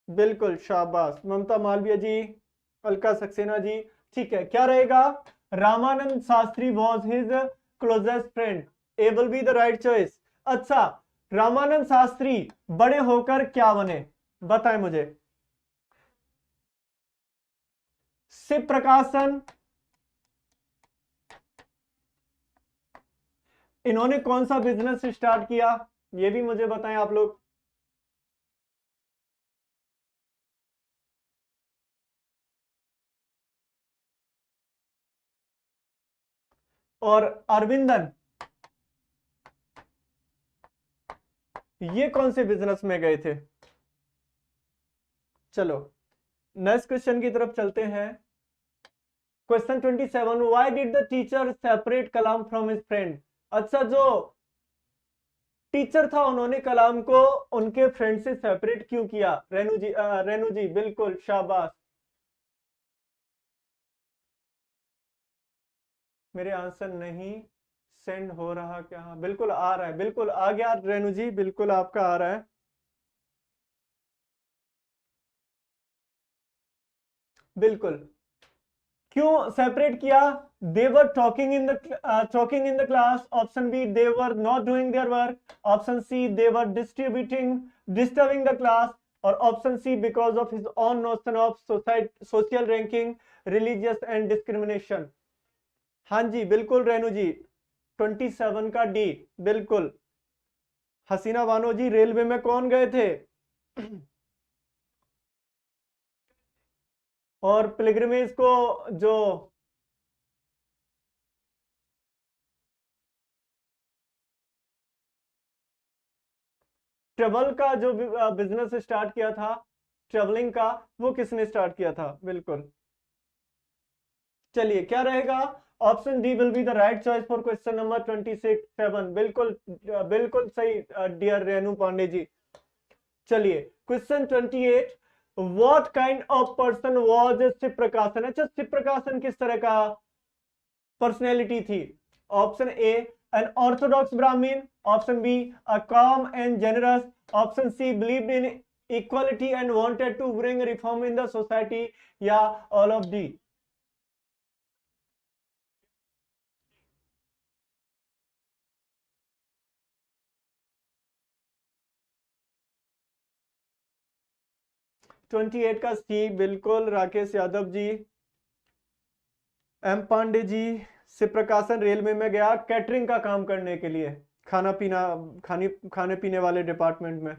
बिल्कुल शाबाश। ममता मालवीय जी, अलका सक्सेना जी, ठीक है क्या रहेगा? Ramanand Shastri was his closest friend. A will be the right choice. अच्छा, रामानंद शास्त्री बड़े होकर क्या बने? बताएं मुझे। शिव प्रकाशन, इन्होंने कौन सा बिजनेस स्टार्ट किया? ये भी मुझे बताएं आप लोग। और अरविंदन, ये कौन से बिजनेस में गए थे? चलो नेक्स्ट क्वेश्चन की तरफ चलते हैं। Question 27, why did the teacher separate Kalam from his friend? अच्छा, जो टीचर था उन्होंने कलाम को उनके फ्रेंड से सेपरेट क्यों किया? रेनू जी, रेनू जी बिल्कुल शाबाश। मेरे आंसर नहीं सेंड हो रहा क्या? हाँ, बिल्कुल आ रहा है, बिल्कुल आ गया रेनू जी, बिल्कुल आपका आ रहा है। बिल्कुल। क्यों सेपरेट किया? They were talking in the class. Option B, they were not doing their work. Option C, they were disturbing the class. और option C, because of his own notion of social ranking, religious and discrimination. हाँ जी बिल्कुल रेनू जी, 27 का D, बिल्कुल। हसीना बानो जी, railway में कौन गए थे? और पिलग्रिमेज को जो ट्रेवल का जो बिजनेस स्टार्ट किया था, ट्रेवलिंग का, वो किसने स्टार्ट किया था? बिल्कुल। चलिए क्या रहेगा? Option D will be the right choice for question number 26 7। बिल्कुल बिल्कुल सही डियर रेनू पांडे जी। चलिए question 28, what kind of person was Shiv Prakashan? अच्छा, शिव प्रकाशन किस तरह का पर्सनैलिटी थी? Option A, an orthodox Brahmin. Option B, a calm and generous. Option C, believed in equality and wanted to bring reform in the society, या all of D? 28 का सी, बिल्कुल राकेश यादव जी। M Pandey जी, शिव प्रकाशन railway में गया कैटरिंग का काम करने के लिए, खाना पीना, खाने पीने वाले डिपार्टमेंट में।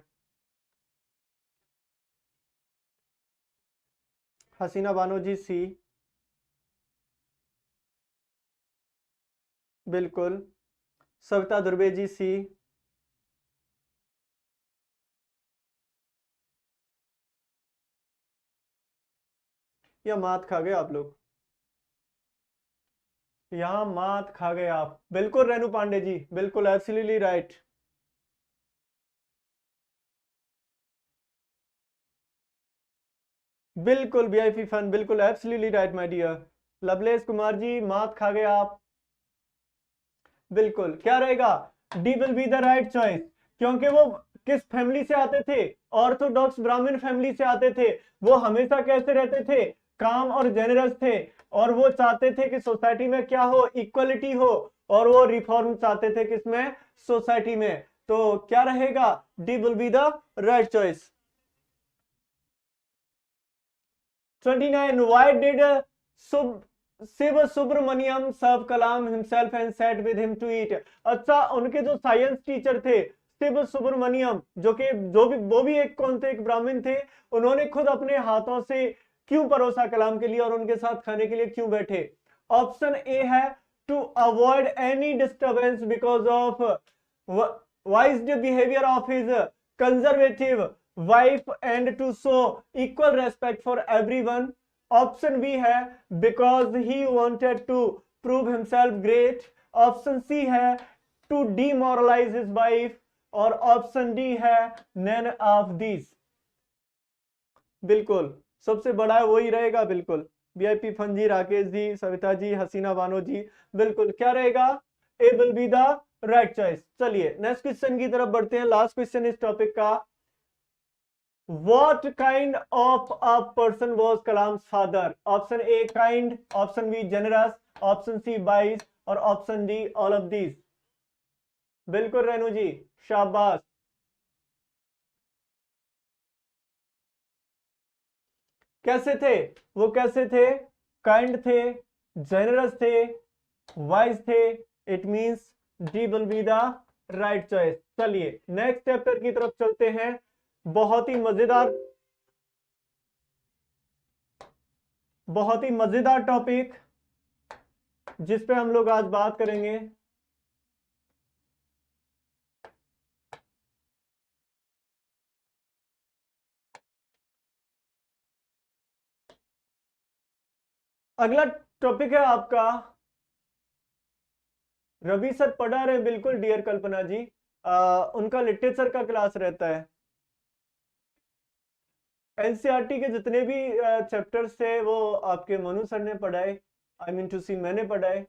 हसीना बानो जी सी, बिल्कुल। सविता दुर्बे जी सी। या मात खा गए आप लोग? यहाँ मात खा गए आप। बिल्कुल रेणु पांडे जी, बिल्कुल एब्सोल्युटली राइट। बिल्कुल वीआईपी फन, बिल्कुल absolutely right my dear. Lavlesh Kumar ji, मात खा गए आप। बिल्कुल, क्या रहेगा? D will be the right choice, क्योंकि वो किस फैमिली से आते थे? ऑर्थोडॉक्स ब्राह्मण फैमिली से आते थे। वो हमेशा कैसे रहते थे? काम और जेनरस थे। और वो चाहते थे कि सोसाइटी में क्या हो? इक्वलिटी हो। और वो रिफॉर्म चाहते थे किसमें? सोसाइटी में। तो क्या रहेगा? D will be the right choice. 29. Why did Shiv Subramaniam serve Kalam himself and set with him to eat? अच्छा, उनके जो साइंस टीचर थे शिव सुब्रमण्यम, जो कि जो भी वो भी एक कौन थे? एक ब्राह्मण थे। उन्होंने खुद अपने हाथों से क्यों परोसा कलाम के लिए और उनके साथ खाने के लिए क्यों बैठे? ऑप्शन ए है to avoid any disturbance because of wise behaviour of his conservative wife and to show equal respect for everyone. Option B है because he wanted to prove himself great. Option C है to demoralise his wife. और option D है none of this. बिल्कुल सबसे बड़ा वही रहेगा। बिल्कुल वीआईपी फन जी, राकेश जी, सविता जी, हसीना बानो जी, बिल्कुल क्या रहेगा? A will be the right choice. चलिए नेक्स्ट क्वेश्चन की तरफ बढ़ते हैं, लास्ट क्वेश्चन इस टॉपिक का। What kind of a person was Kalam's father? Option A kind, option B generous, option C wise और option D all of these। बिल्कुल रेनू जी, शाबाश। कैसे थे वो? कैसे थे? काइंड थे, जेनरस थे, वाइज थे। It means D will be the right choice. चलिए नेक्स्ट चैप्टर की तरफ चलते हैं। बहुत ही मजेदार, बहुत ही मजेदार टॉपिक जिस पे हम लोग आज बात करेंगे। अगला टॉपिक है आपका, रवि सर पढ़ा रहे। बिल्कुल डियर कल्पना जी, उनका लिटरेचर का क्लास रहता है। एनसीईआरटी के जितने भी चैप्टर्स थे वो आपके मनु सर ने पढ़ाए, आई मीन टू सी मैंने पढ़ाए।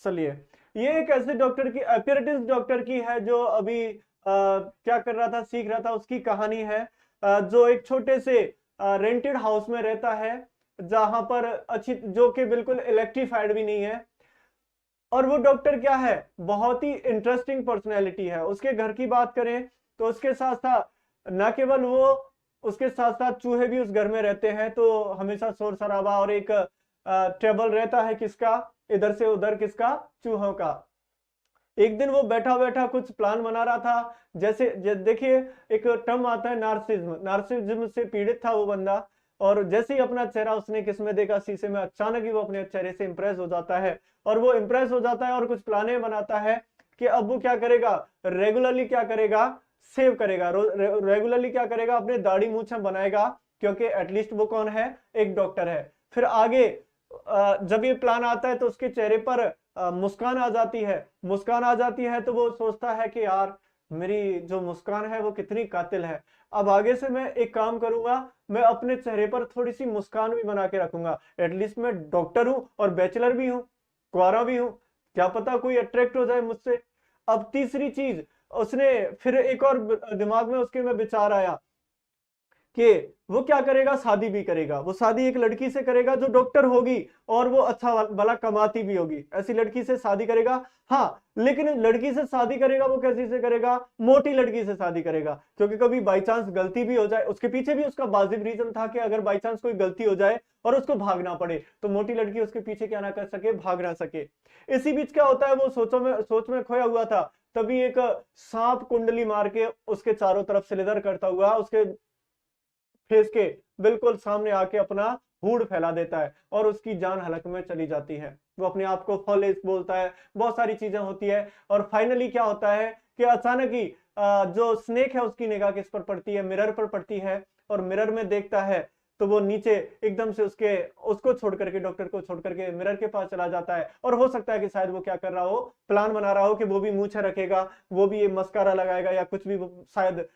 चलिए, ये एक ऐसे डॉक्टर की, अपेरेटिस डॉक्टर की है जो अभी क्या कर रहा था? सीख रहा था। उसकी कहानी है जो एक छोटे से रेंटेड हाउस में रहता है, जहां पर अच्छी, जो कि बिल्कुल इलेक्ट्रिफाइड भी नहीं है। और वो डॉक्टर क्या है? बहुत ही इंटरेस्टिंग पर्सनैलिटी है। उसके घर की बात करें तो उसके साथ साथ न केवल वो, उसके साथ साथ चूहे भी उस घर में रहते हैं। तो हमेशा शोर शराबा और एक ट्रबल रहता है। किसका? इधर से उधर, किसका? चूहों का। एक दिन वो बैठा बैठा कुछ प्लान बना रहा था। जैसे देखिए, एक टर्म आता है नार्सिज्म। नार्सिज्म से पीड़ित था वो बंदा। और जैसे ही अपना चेहरा उसने किस में देखा? शीशे में। अचानक ही वो अपने चेहरे से इंप्रेस हो जाता है। और वो इंप्रेस हो जाता है और कुछ प्लाने बनाता है कि अब वो क्या करेगा? रेगुलरली क्या करेगा? सेव करेगा। रेगुलरली क्या करेगा? अपने दाढ़ी मूंछें बनाएगा, क्योंकि एटलीस्ट वो कौन है? एक डॉक्टर है। फिर आगे जब ये प्लान आता है तो उसके चेहरे पर मुस्कान आ जाती है। मुस्कान आ जाती है तो वो सोचता है कि यार, मेरी जो मुस्कान है वो कितनी कातिल है। अब आगे से मैं एक काम करूंगा, मैं अपने चेहरे पर थोड़ी सी मुस्कान भी बना के रखूंगा। एटलीस्ट मैं डॉक्टर हूं और बैचलर भी हूं, कुआरा भी हूं, क्या पता कोई अट्रैक्ट हो जाए मुझसे। अब तीसरी चीज, उसने फिर एक और दिमाग में उसके में विचार आया कि वो क्या करेगा? शादी भी करेगा। वो शादी एक लड़की से करेगा जो डॉक्टर होगी और वो अच्छा भला कमाती भी होगी। ऐसी लड़की से शादी करेगा। हाँ, लेकिन लड़की से शादी करेगा वो कैसी से करेगा? मोटी लड़की से शादी करेगा, क्योंकि कभी बाई चांस गलती भी हो जाए। उसके पीछे भी उसका वाजिब रीजन था कि अगर बाई चांस कोई गलती हो जाए और उसको भागना पड़े तो मोटी लड़की उसके पीछे क्या ना कर सके? भाग ना सके। इसी बीच क्या होता है, वो सोच में खोया हुआ था। तभी एक सांप कुंडली मार के उसके चारों तरफ से लेदर करता हुआ उसके फेस के बिल्कुल सामने आके अपना हुड फैला देता है और उसकी जान हलक में चली जाती है। वो अपने आप को फॉलेस बोलता है, बहुत सारी चीजें होती है। और फाइनली क्या होता है कि अचानक ही जो स्नेक है उसकी निगाह किस पर पड़ती है? मिरर पर पड़ती है। और मिरर में देखता है तो वो नीचे एकदम से उसके उसको छोड़ करके, डॉक्टर को छोड़ करके मिरर के पास चला जाता है। और हो सकता है कि शायद वो क्या कर रहा हो, प्लान बना रहा हो कि वो भी मूंछ रखेगा, वो भी ये मस्कारा लगाएगा या कुछ भी, शायद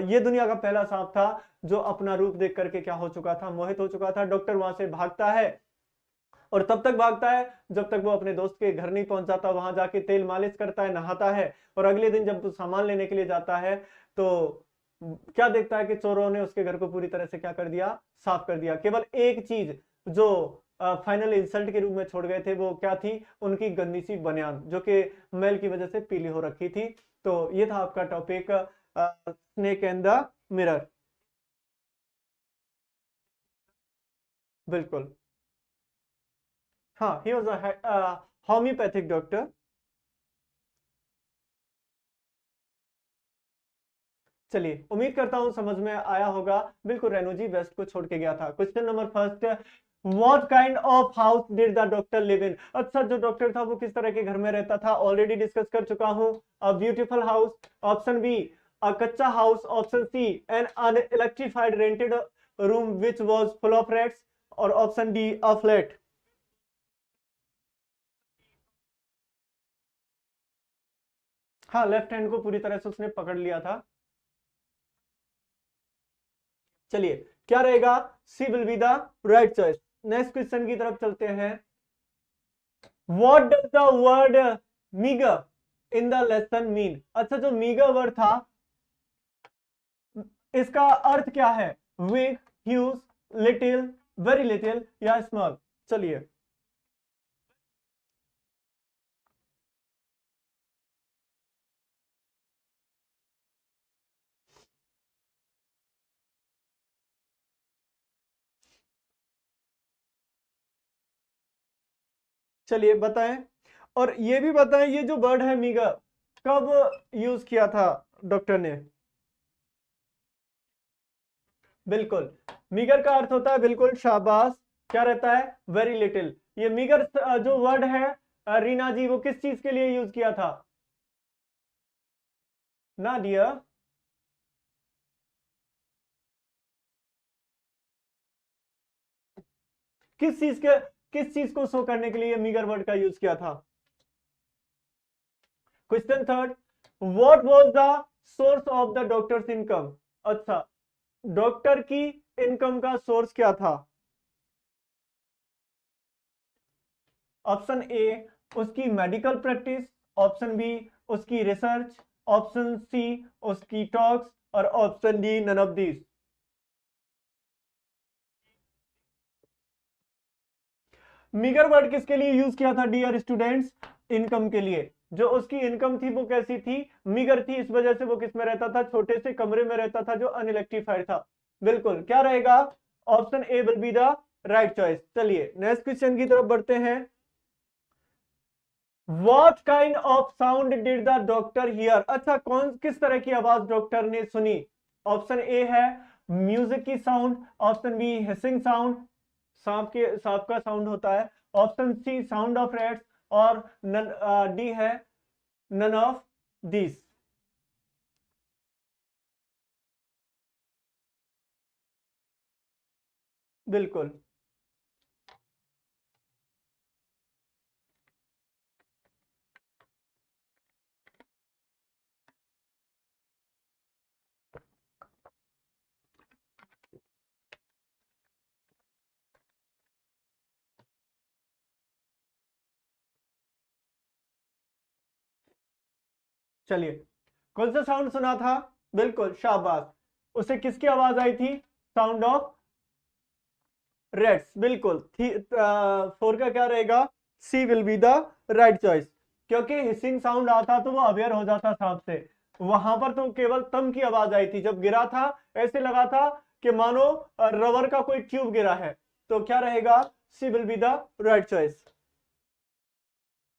ये दुनिया का पहला सांप था जो अपना रूप देख करके क्या हो चुका था, मोहित हो चुका था। डॉक्टर वहां से भागता है और तब तक भागता है जब तक वो अपने दोस्त के घर नहीं पहुंच जाता। वहां जाके तेल मालिश करता है, नहाता है, और अगले दिन जब वो सामान लेने के लिए जाता है तो क्या देखता है कि चोरों ने उसके घर को पूरी तरह से क्या कर दिया, साफ कर दिया। केवल एक चीज जो फाइनल इंसल्ट के रूप में छोड़ गए थे वो क्या थी, उनकी गंदी सी बनियान जो कि मैल की वजह से पीली हो रखी थी। तो ये था आपका topic, snake and the mirror. बिल्कुल। हाँ, ही वॉज अ होम्योपैथिक डॉक्टर। चलिए, उम्मीद करता हूं समझ में आया होगा। बिल्कुल, रेनू जी वेस्ट को छोड़ के गया था। Question number first, what kind of house did the doctor live in? अच्छा, जो डॉक्टर था वो किस तरह के घर में रहता था, ऑलरेडी डिस्कस कर चुका हूं। A beautiful house, option B a kachcha house, option C an unelectrified rented room which was full of rats, और ऑप्शन डी अ फ्लैट। हाँ, लेफ्ट हैंड को पूरी तरह से उसने पकड़ लिया था। चलिए, क्या रहेगा? C will be the right choice. Next question की तरफ चलते हैं। What does the word meagre in the lesson mean? अच्छा, जो मीगर वर्ड था इसका अर्थ क्या है? Weak, huge, little, very little या स्मॉल? चलिए, चलिए बताएं। और ये भी बताएं, ये जो वर्ड है मीगर, कब यूज किया था डॉक्टर ने? बिल्कुल, मीगर का अर्थ होता है, बिल्कुल शाबाश, क्या रहता है? Very little. ये मीगर जो वर्ड है रीना जी, वो किस चीज के लिए यूज किया था? ना डियर, किस चीज के, किस चीज को शो करने के लिए मीगर वर्ड का यूज किया था? Question third, what was the source of the doctor's income? अच्छा, डॉक्टर की इनकम का सोर्स क्या था? ऑप्शन ए उसकी मेडिकल प्रैक्टिस, ऑप्शन बी उसकी रिसर्च, ऑप्शन सी उसकी टॉक्स, और option D none of these. Meager word किसके लिए यूज किया था डियर स्टूडेंट्स? इनकम के लिए। जो उसकी इनकम थी वो कैसी थी? मीगर थी, इस वजह से वो किस में रहता था? छोटे से कमरे में रहता था जो अनइलेक्ट्रिफाइड था। बिल्कुल, क्या रहेगा? Option A will be the right choice. चलिए, नेक्स्ट क्वेश्चन की तरफ बढ़ते हैं। What kind of sound did the doctor hear? अच्छा, कौन किस तरह की आवाज डॉक्टर ने सुनी? ऑप्शन ए है म्यूजिक की sound, option B hissing sound, सांप का साउंड होता है, option C sound of rats, और डी है नन ऑफ दिस। बिल्कुल। चलिए, कौन सा साउंड सुना था? बिल्कुल शाबाश, उसे किसकी आवाज आई थी? Sound of reeds. बिल्कुल, फोर का क्या रहेगा? C will be the right choice. क्योंकि हिसिंग साउंड आता तो वो अवेयर हो जाता सांप से। वहां पर तो केवल तम की आवाज आई थी, जब गिरा था ऐसे लगा था कि मानो रबर का कोई ट्यूब गिरा है। तो क्या रहेगा? C will be the right choice.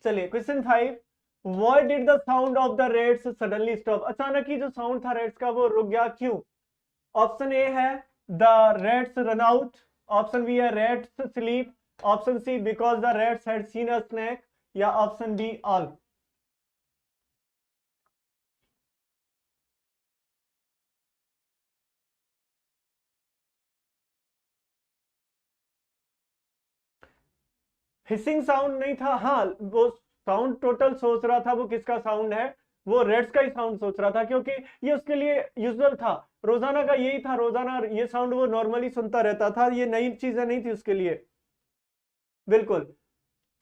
चलिए, question five, why did the sound of the reeds suddenly stop? अचानक ही जो साउंड था रेड्स का वो रुक गया, क्यों? ऑप्शन ए है the reeds run out, option B है reeds sleep, option C because the reeds had seen a snake, या option D all. Hissing sound नहीं था, हाँ वो साउंड टोटल सोच रहा था वो किसका साउंड है, वो रेड्स का ही साउंड सोच रहा था, क्योंकि ये उसके लिए यूजुअल था, रोजाना का यही था, रोजाना ये साउंड वो नॉर्मली सुनता रहता था, ये नई चीजें नहीं थी उसके लिए। बिल्कुल,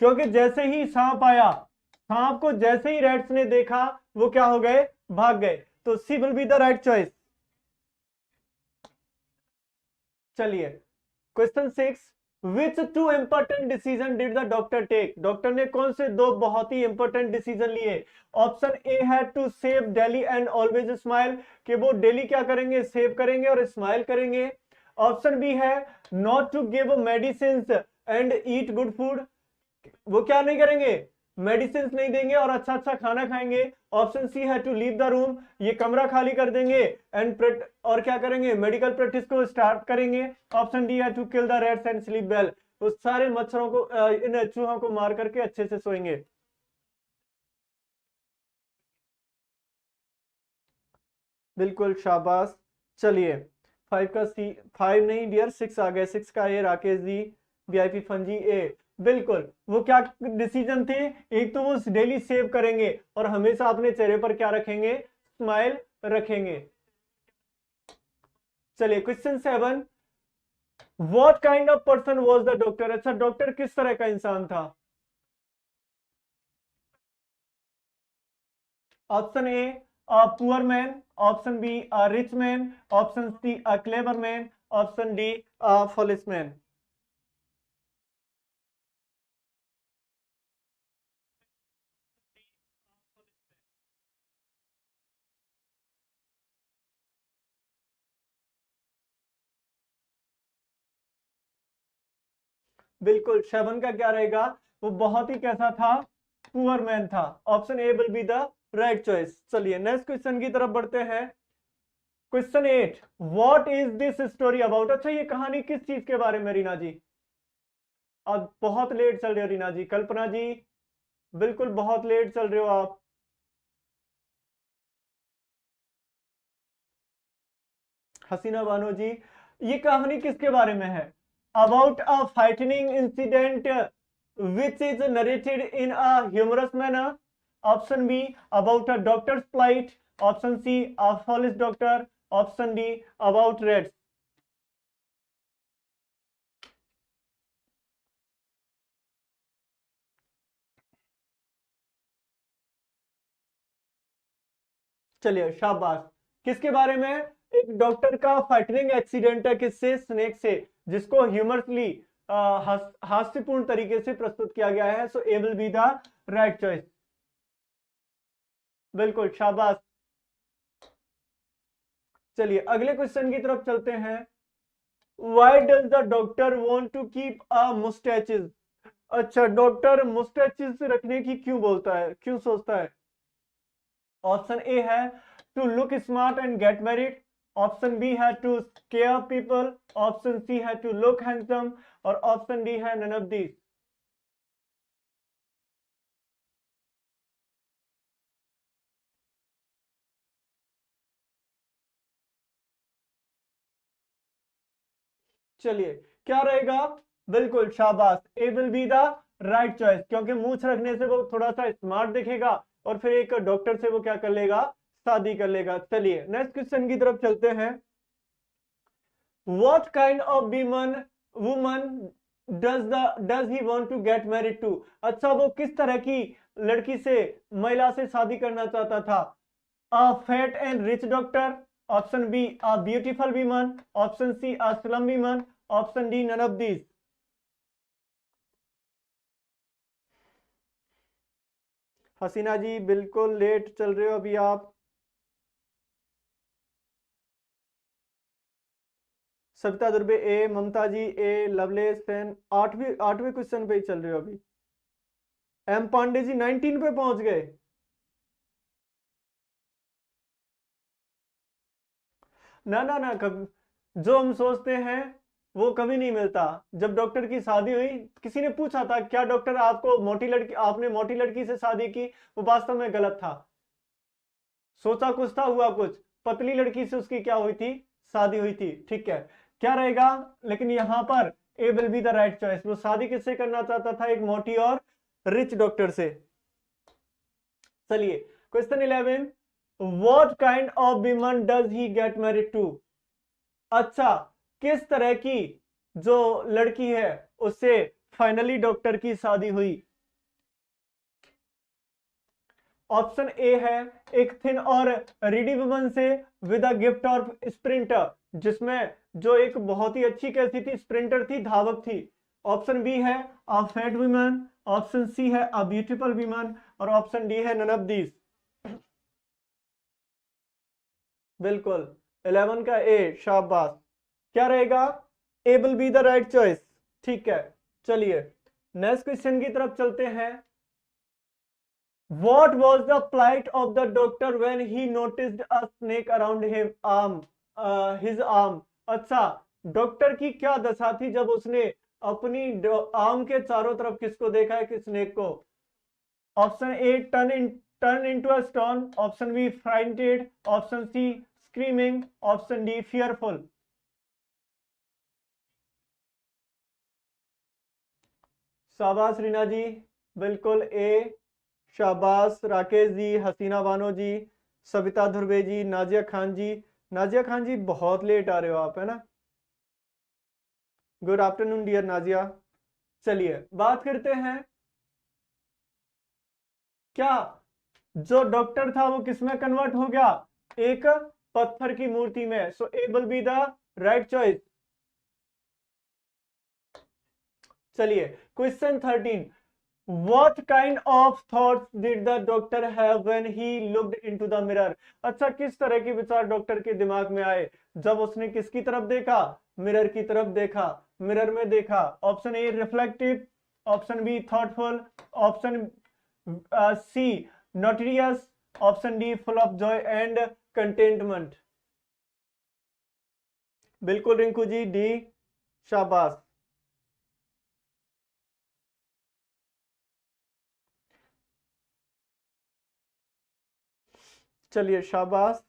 क्योंकि जैसे ही सांप आया, सांप को जैसे ही रेड्स ने देखा, वो क्या हो गए, भाग गए। तो C will be the right choice. चलिए, question 6, which two important decision did the doctor take, doctor ने कौन से दो बहुत ही इंपॉर्टेंट डिसीजन लिए। ऑप्शन ए है to save daily and always smile, कि वो डेली क्या करेंगे, सेव करेंगे और स्माइल करेंगे। ऑप्शन बी है not to give medicine and eat good food, वो क्या नहीं करेंगे, मेडिसिन नहीं देंगे और अच्छा अच्छा खाना खाएंगे। ऑप्शन सी है टू लीव द रूम, ये कमरा खाली कर देंगे एंड और क्या करेंगे, मेडिकल प्रैक्टिस को स्टार्ट करेंगे। ऑप्शन डी है to kill the rats and sleep well, उस सारे मच्छरों को इन चूहों को मार करके अच्छे से सोएंगे। बिल्कुल शाबाश। चलिए, 5 का सी, 5 नहीं डियर, 6 आ गए, 6 का ये राकेश जी, वीआईपी फंजी ए। बिल्कुल, वो क्या डिसीजन थे, एक तो वो डेली सेव करेंगे और हमेशा अपने चेहरे पर क्या रखेंगे, स्माइल रखेंगे। चलिए, question 7, what kind of person was the doctor, अच्छा डॉक्टर किस तरह का इंसान था। Option A poor man, option B rich man, option C clever man, option D foolish man. बिल्कुल, सेवन का क्या रहेगा, वो बहुत ही कैसा था, पुअर मैन था। Option A will be the right choice. चलिए, नेक्स्ट क्वेश्चन की तरफ बढ़ते हैं। Question 8, what is this story about, अच्छा ये कहानी किस चीज के बारे में, रीना जी। अब बहुत लेट चल रहे हो रीना जी, कल्पना जी, बिल्कुल बहुत लेट चल रहे हो आप। हसीना बानो जी, ये कहानी किसके बारे में है, about a frightening incident which is narrated in a humorous manner. Option B, about a doctor's plight. Option C, a foolish doctor. Option D, about rats. चलिए शाबाश। किसके बारे में, एक डॉक्टर का फाइटनिंग एक्सीडेंट है, किससे, स्नेक से, जिसको ह्यूमरसली हास्यपूर्ण तरीके से प्रस्तुत किया गया है। So A will be the right choice. बिल्कुल शाबाश। चलिए, अगले क्वेश्चन की तरफ चलते हैं। Why does the doctor want to keep a mustaches, अच्छा डॉक्टर मुस्टैचेस रखने की क्यों बोलता है, क्यों सोचता है। ऑप्शन ए है to look smart and get married, option B है to scare people, option C है टू लुक हैंडसम और ऑप्शन डी है नन ऑफ दीज। चलिए, क्या रहेगा, बिल्कुल शाबाश, A will be the right choice, क्योंकि मूछ रखने से वो थोड़ा सा स्मार्ट दिखेगा और फिर एक डॉक्टर से वो क्या कर लेगा, शादी कर लेगा। चलिए, नेक्स्ट क्वेश्चन की तरफ चलते हैं। What kind of woman does he want to get married to? अच्छा वो किस तरह की लड़की से, महिला से शादी करना चाहता था। A fat and rich doctor. Option B, a beautiful woman. Option C, a slum woman. Option D, none of these. हसीना जी, बिल्कुल लेट चल रहे हो अभी आप। सविता दुर्बे ए, ममता जी ए, लवलेश सेन, आठवीं आठवें क्वेश्चन पे ही चल रहे हो अभी। एम पांडे जी 19 पे पहुंच गए। ना ना ना, कभी जो हम सोचते हैं वो कभी नहीं मिलता। जब डॉक्टर की शादी हुई, किसी ने पूछा था क्या डॉक्टर आपको मोटी लड़की, आपने मोटी लड़की से शादी की, वो वास्तव में गलत था। सोचा कुछ था, हुआ कुछ, पतली लड़की से उसकी क्या हुई थी, शादी हुई थी। ठीक है, क्या रहेगा, लेकिन यहां पर A will be the right choice. वो शादी किससे करना चाहता था? एक मोटी और रिच डॉक्टर से। चलिए question 11, what kind of women does he get married to? अच्छा, किस तरह की जो लड़की है उससे फाइनली डॉक्टर की शादी हुई? ऑप्शन ए है एक थिन और रीडी वुमन से with a gift of sprinter, जिसमें जो एक बहुत ही अच्छी कैसी थी? स्प्रिंटर थी, धावक थी। ऑप्शन बी है a fat woman, option C है अ ब्यूटीफुल वुमन, और ऑप्शन डी है नन ऑफ दीज। बिल्कुल 11 का ए, शाबाश। क्या रहेगा? A will be the right choice. ठीक है, चलिए नेक्स्ट क्वेश्चन की तरफ चलते हैं। What was the plight of the doctor when he noticed a snake around him his arm? अच्छा, डॉक्टर की क्या दशा थी जब उसने अपनी आर्म के चारों तरफ किसको देखा है? कि स्नेक को। Option A turn into a stone, option B frightened, option C screaming, option D fearful. शाबाश रीना जी, बिल्कुल ए। शाबाश राकेश जी, हसीना बानो जी, सविता धुर्वे जी, नाजिया खान जी। नाजिया खान जी बहुत लेट आ रहे हो आप, है ना? Good afternoon dear Nazia. चलिए बात करते हैं, क्या जो डॉक्टर था वो किसमें कन्वर्ट हो गया? एक पत्थर की मूर्ति में। So A will be the right choice. चलिए question 13, What kind of thoughts did the doctor have when he looked into the mirror? अच्छा, किस तरह के विचार डॉक्टर के दिमाग में आए जब उसने किसकी तरफ देखा? मिरर की तरफ देखा, मिरर में देखा। Option A reflective, option B thoughtful, option C notorious, option D full of joy and contentment. बिल्कुल रिंकू जी, डी। शाबाश। चलिए शाबाश।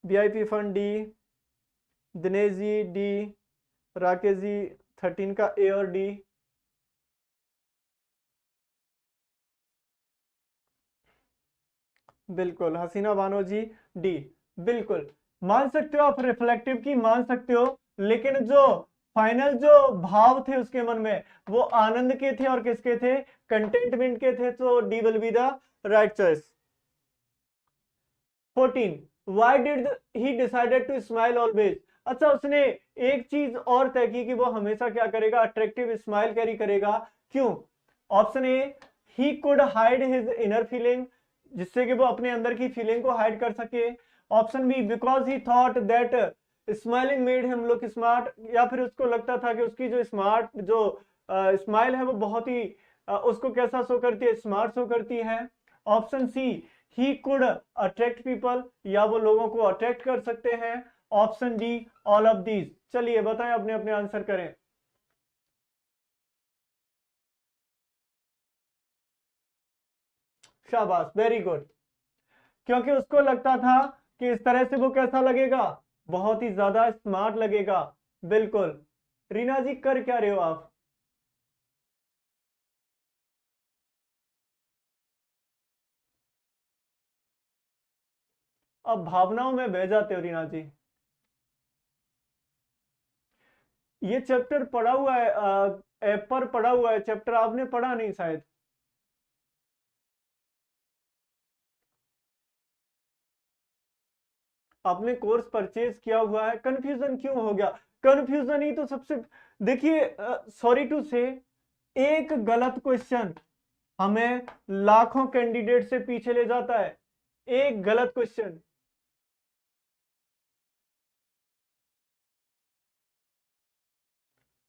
VIP fund D, Dinesh ji D, Rakesh ji 13 का ए और डी। बिल्कुल हसीना बानो जी डी। बिल्कुल मान सकते हो आप, रिफ्लेक्टिव की मान सकते हो, लेकिन जो फाइनल जो भाव थे उसके मन में वो आनंद के थे और किसके थे? कंटेंटमेंट के थे। तो D will be the right choice. 14, why did he decided to smile always? अच्छा, उसने एक चीज और तय की कि वो हमेशा क्या करेगा? अट्रैक्टिव स्माइल कैरी करेगा। क्यों? Option A he could hide his inner feeling, जिससे कि वो अपने अंदर की फीलिंग को हाइड कर सके। Option B because he thought that smiling made him look smart, या फिर उसको लगता था कि उसकी जो स्मार्ट जो स्माइल है वो बहुत ही उसको कैसा शो करती है? स्मार्ट शो करती है। Option C he could attract people, या वो लोगों को अट्रैक्ट कर सकते हैं। Option D all of these. चलिए बताएं, अपने अपने आंसर करें। शाबाश, वेरी गुड। क्योंकि उसको लगता था कि इस तरह से वो कैसा लगेगा? बहुत ही ज्यादा स्मार्ट लगेगा। बिल्कुल। रीना जी कर क्या रहे हो आप? अब भावनाओं में बह जाते हो रीना जी। ये चैप्टर पढ़ा हुआ है, ऐप पर पढ़ा हुआ है चैप्टर, आपने पढ़ा नहीं शायद। आपने कोर्स परचेज किया हुआ है, कंफ्यूजन क्यों हो गया? कंफ्यूजन ही तो सबसे, देखिए सॉरी टू से, एक गलत क्वेश्चन हमें लाखों कैंडिडेट से पीछे ले जाता है। एक गलत क्वेश्चन।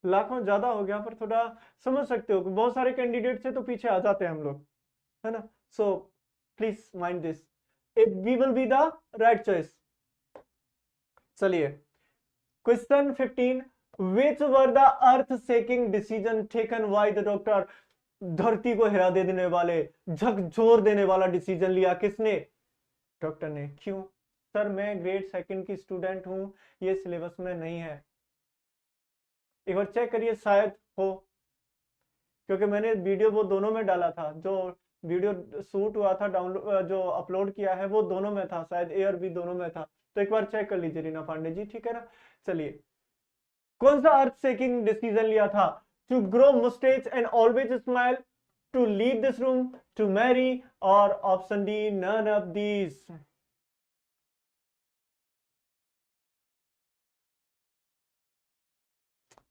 लाखों ज्यादा हो गया, पर थोड़ा समझ सकते हो कि बहुत सारे कैंडिडेट से तो पीछे आ जाते हैं हम लोग, है ना? So please mind this, it we will be the right choice. चलिए question 15, which were the earth shaking decision taken by the doctor? धरती को हिला दे देने वाले, झकझोर देने वाला डिसीजन लिया किसने? डॉक्टर ने। क्यों? सर मैं ग्रेड सेकंड की स्टूडेंट हूं, ये सिलेबस में नहीं है। एक बार चेक करिए, शायद हो, क्योंकि मैंने वीडियो वो दोनों में डाला था, जो वीडियो शूट हुआ था, डाउनलोड जो अपलोड किया है वो दोनों में था, शायद ए और बी दोनों में था। तो एक बार चेक कर लीजिए रीना पांडे जी, ठीक है ना। चलिए, कौन सा अर्थ शेकिंग डिसीजन लिया था? To grow mustache and always smile, to leave this room, to marry, और option D none of these.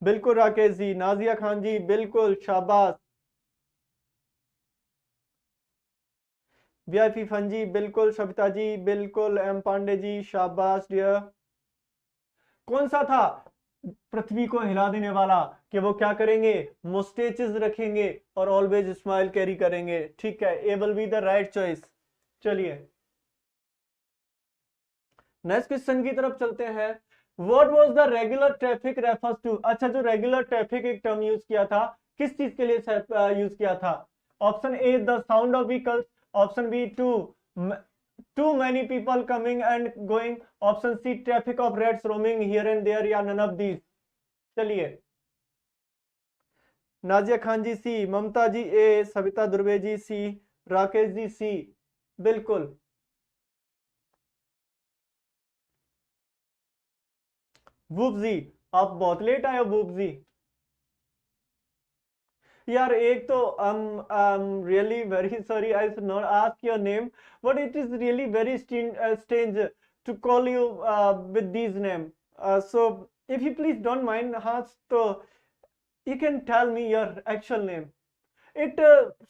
बिल्कुल राकेश जी, नाजिया खान जी बिल्कुल, शाबाश। वीआईपी फन जी बिल्कुल, सविता जी बिल्कुल, एम पांडे जी शाबाश डियर। कौन सा था पृथ्वी को हिला देने वाला? कि वो क्या करेंगे? मुस्टेचेस रखेंगे और ऑलवेज स्माइल कैरी करेंगे, ठीक है, A will be the right choice. चलिए नेक्स्ट क्वेश्चन की तरफ चलते हैं। What was the regular traffic refers to? अच्छा, जो रेगुलर ट्रैफिक एक टर्म यूज किया था, किस चीज के लिए यूज किया था? Option A the sound of vehicles, option B too many people coming and going, option C traffic of rats roaming here and there, या नन ऑफ दीज। चलिए, नाजिया खान जी सी, ममता जी ए, सविता दुर्वे जी सी, राकेश जी सी, बिल्कुल। वूप जी, आप बहुत लेट आए हो वूप जी। यार एक तो I'm really very sorry, I should not ask your name, but it is really very strange to call you with these name. So if you please don't mind, हाँ, तो you can tell me your actual name. It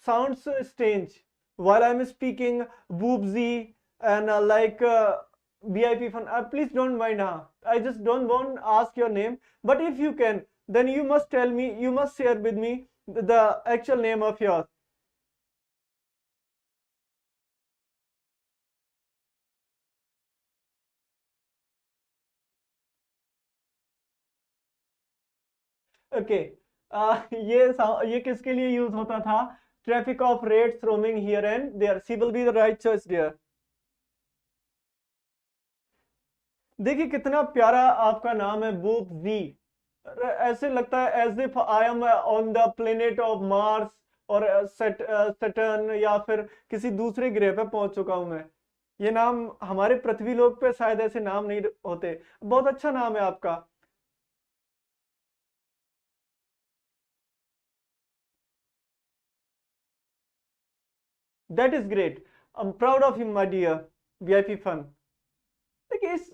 sounds strange while I'm speaking Boobsy and VIP fun. Please don't mind, huh? I just don't want to ask your name, but if you can, then you must tell me, you must share with me the actual name of yours. Okay. ये किसके लिए use होता था? Traffic of rats roaming here and there, C will be the right choice dear. देखिए कितना प्यारा आपका नाम है, बूप जी। ऐसे लगता है as if I am on the planet of Mars और सैटर्न या फिर किसी दूसरे ग्रह पे पहुंच चुका हूं मैं। ये नाम हमारे पृथ्वी लोक पे शायद ऐसे नाम नहीं होते। बहुत अच्छा नाम है आपका। That is great, I am proud of you my dear VIP fun. देखिए इस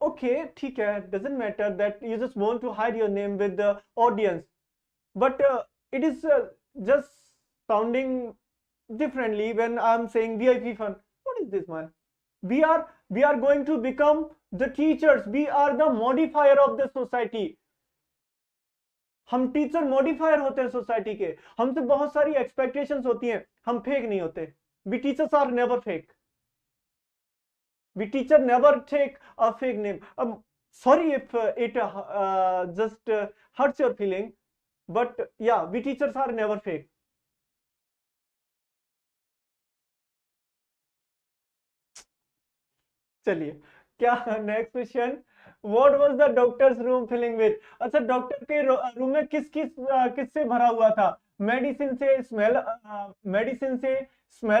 ओके ठीक है, doesn't matter that you just want to hide your name with the audience, but it is just sounding differently when I'm saying VIP fun. What is this, man? We are we are going to become the teachers. We are the modifier of the society. हम teacher modifier होते हैं society के। हमसे बहुत सारी expectations होती हैं, हम फेक नहीं होते। We teachers are never fake. We teacher never take a fake name. Sorry if it just hurts your feeling, but yeah, we teachers are never fake. चलिए, क्या next question. What was the doctor's room filling with? अच्छा, doctor के room में किससे भरा हुआ था? Medicine से, स्मेल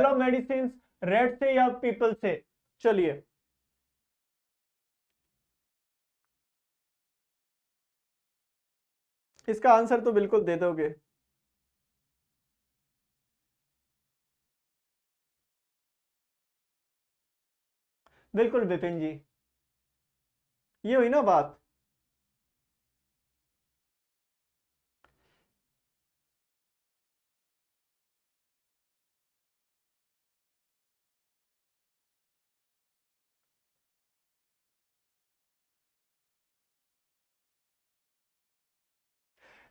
ऑफ मेडिसिन, रेड से, या पीपल से? चलिए, इसका आंसर तो बिल्कुल दे दोगे। बिल्कुल विपिन जी, ये हुई ना बात।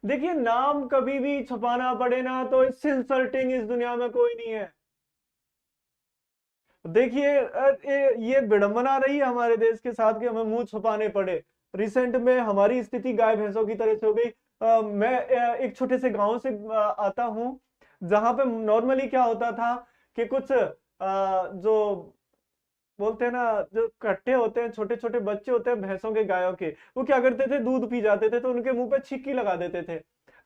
देखिए, नाम कभी भी छुपाना पड़े ना तो इससे इंसल्टिंग इस दुनिया में कोई नहीं है। देखिए ये विडंबना रही है हमारे देश के साथ कि हमें मुंह छुपाने पड़े। रिसेंट में हमारी स्थिति गाय भैंसों की तरह से हो गई। मैं एक छोटे से गांव से आता हूं, जहां पे नॉर्मली क्या होता था कि कुछ जो बोलते हैं ना, जो कट्टे होते हैं, छोटे छोटे बच्चे होते हैं भैंसों के, गायों के, वो क्या करते थे, दूध पी जाते थे तो उनके मुंह पे छिक्की लगा देते थे।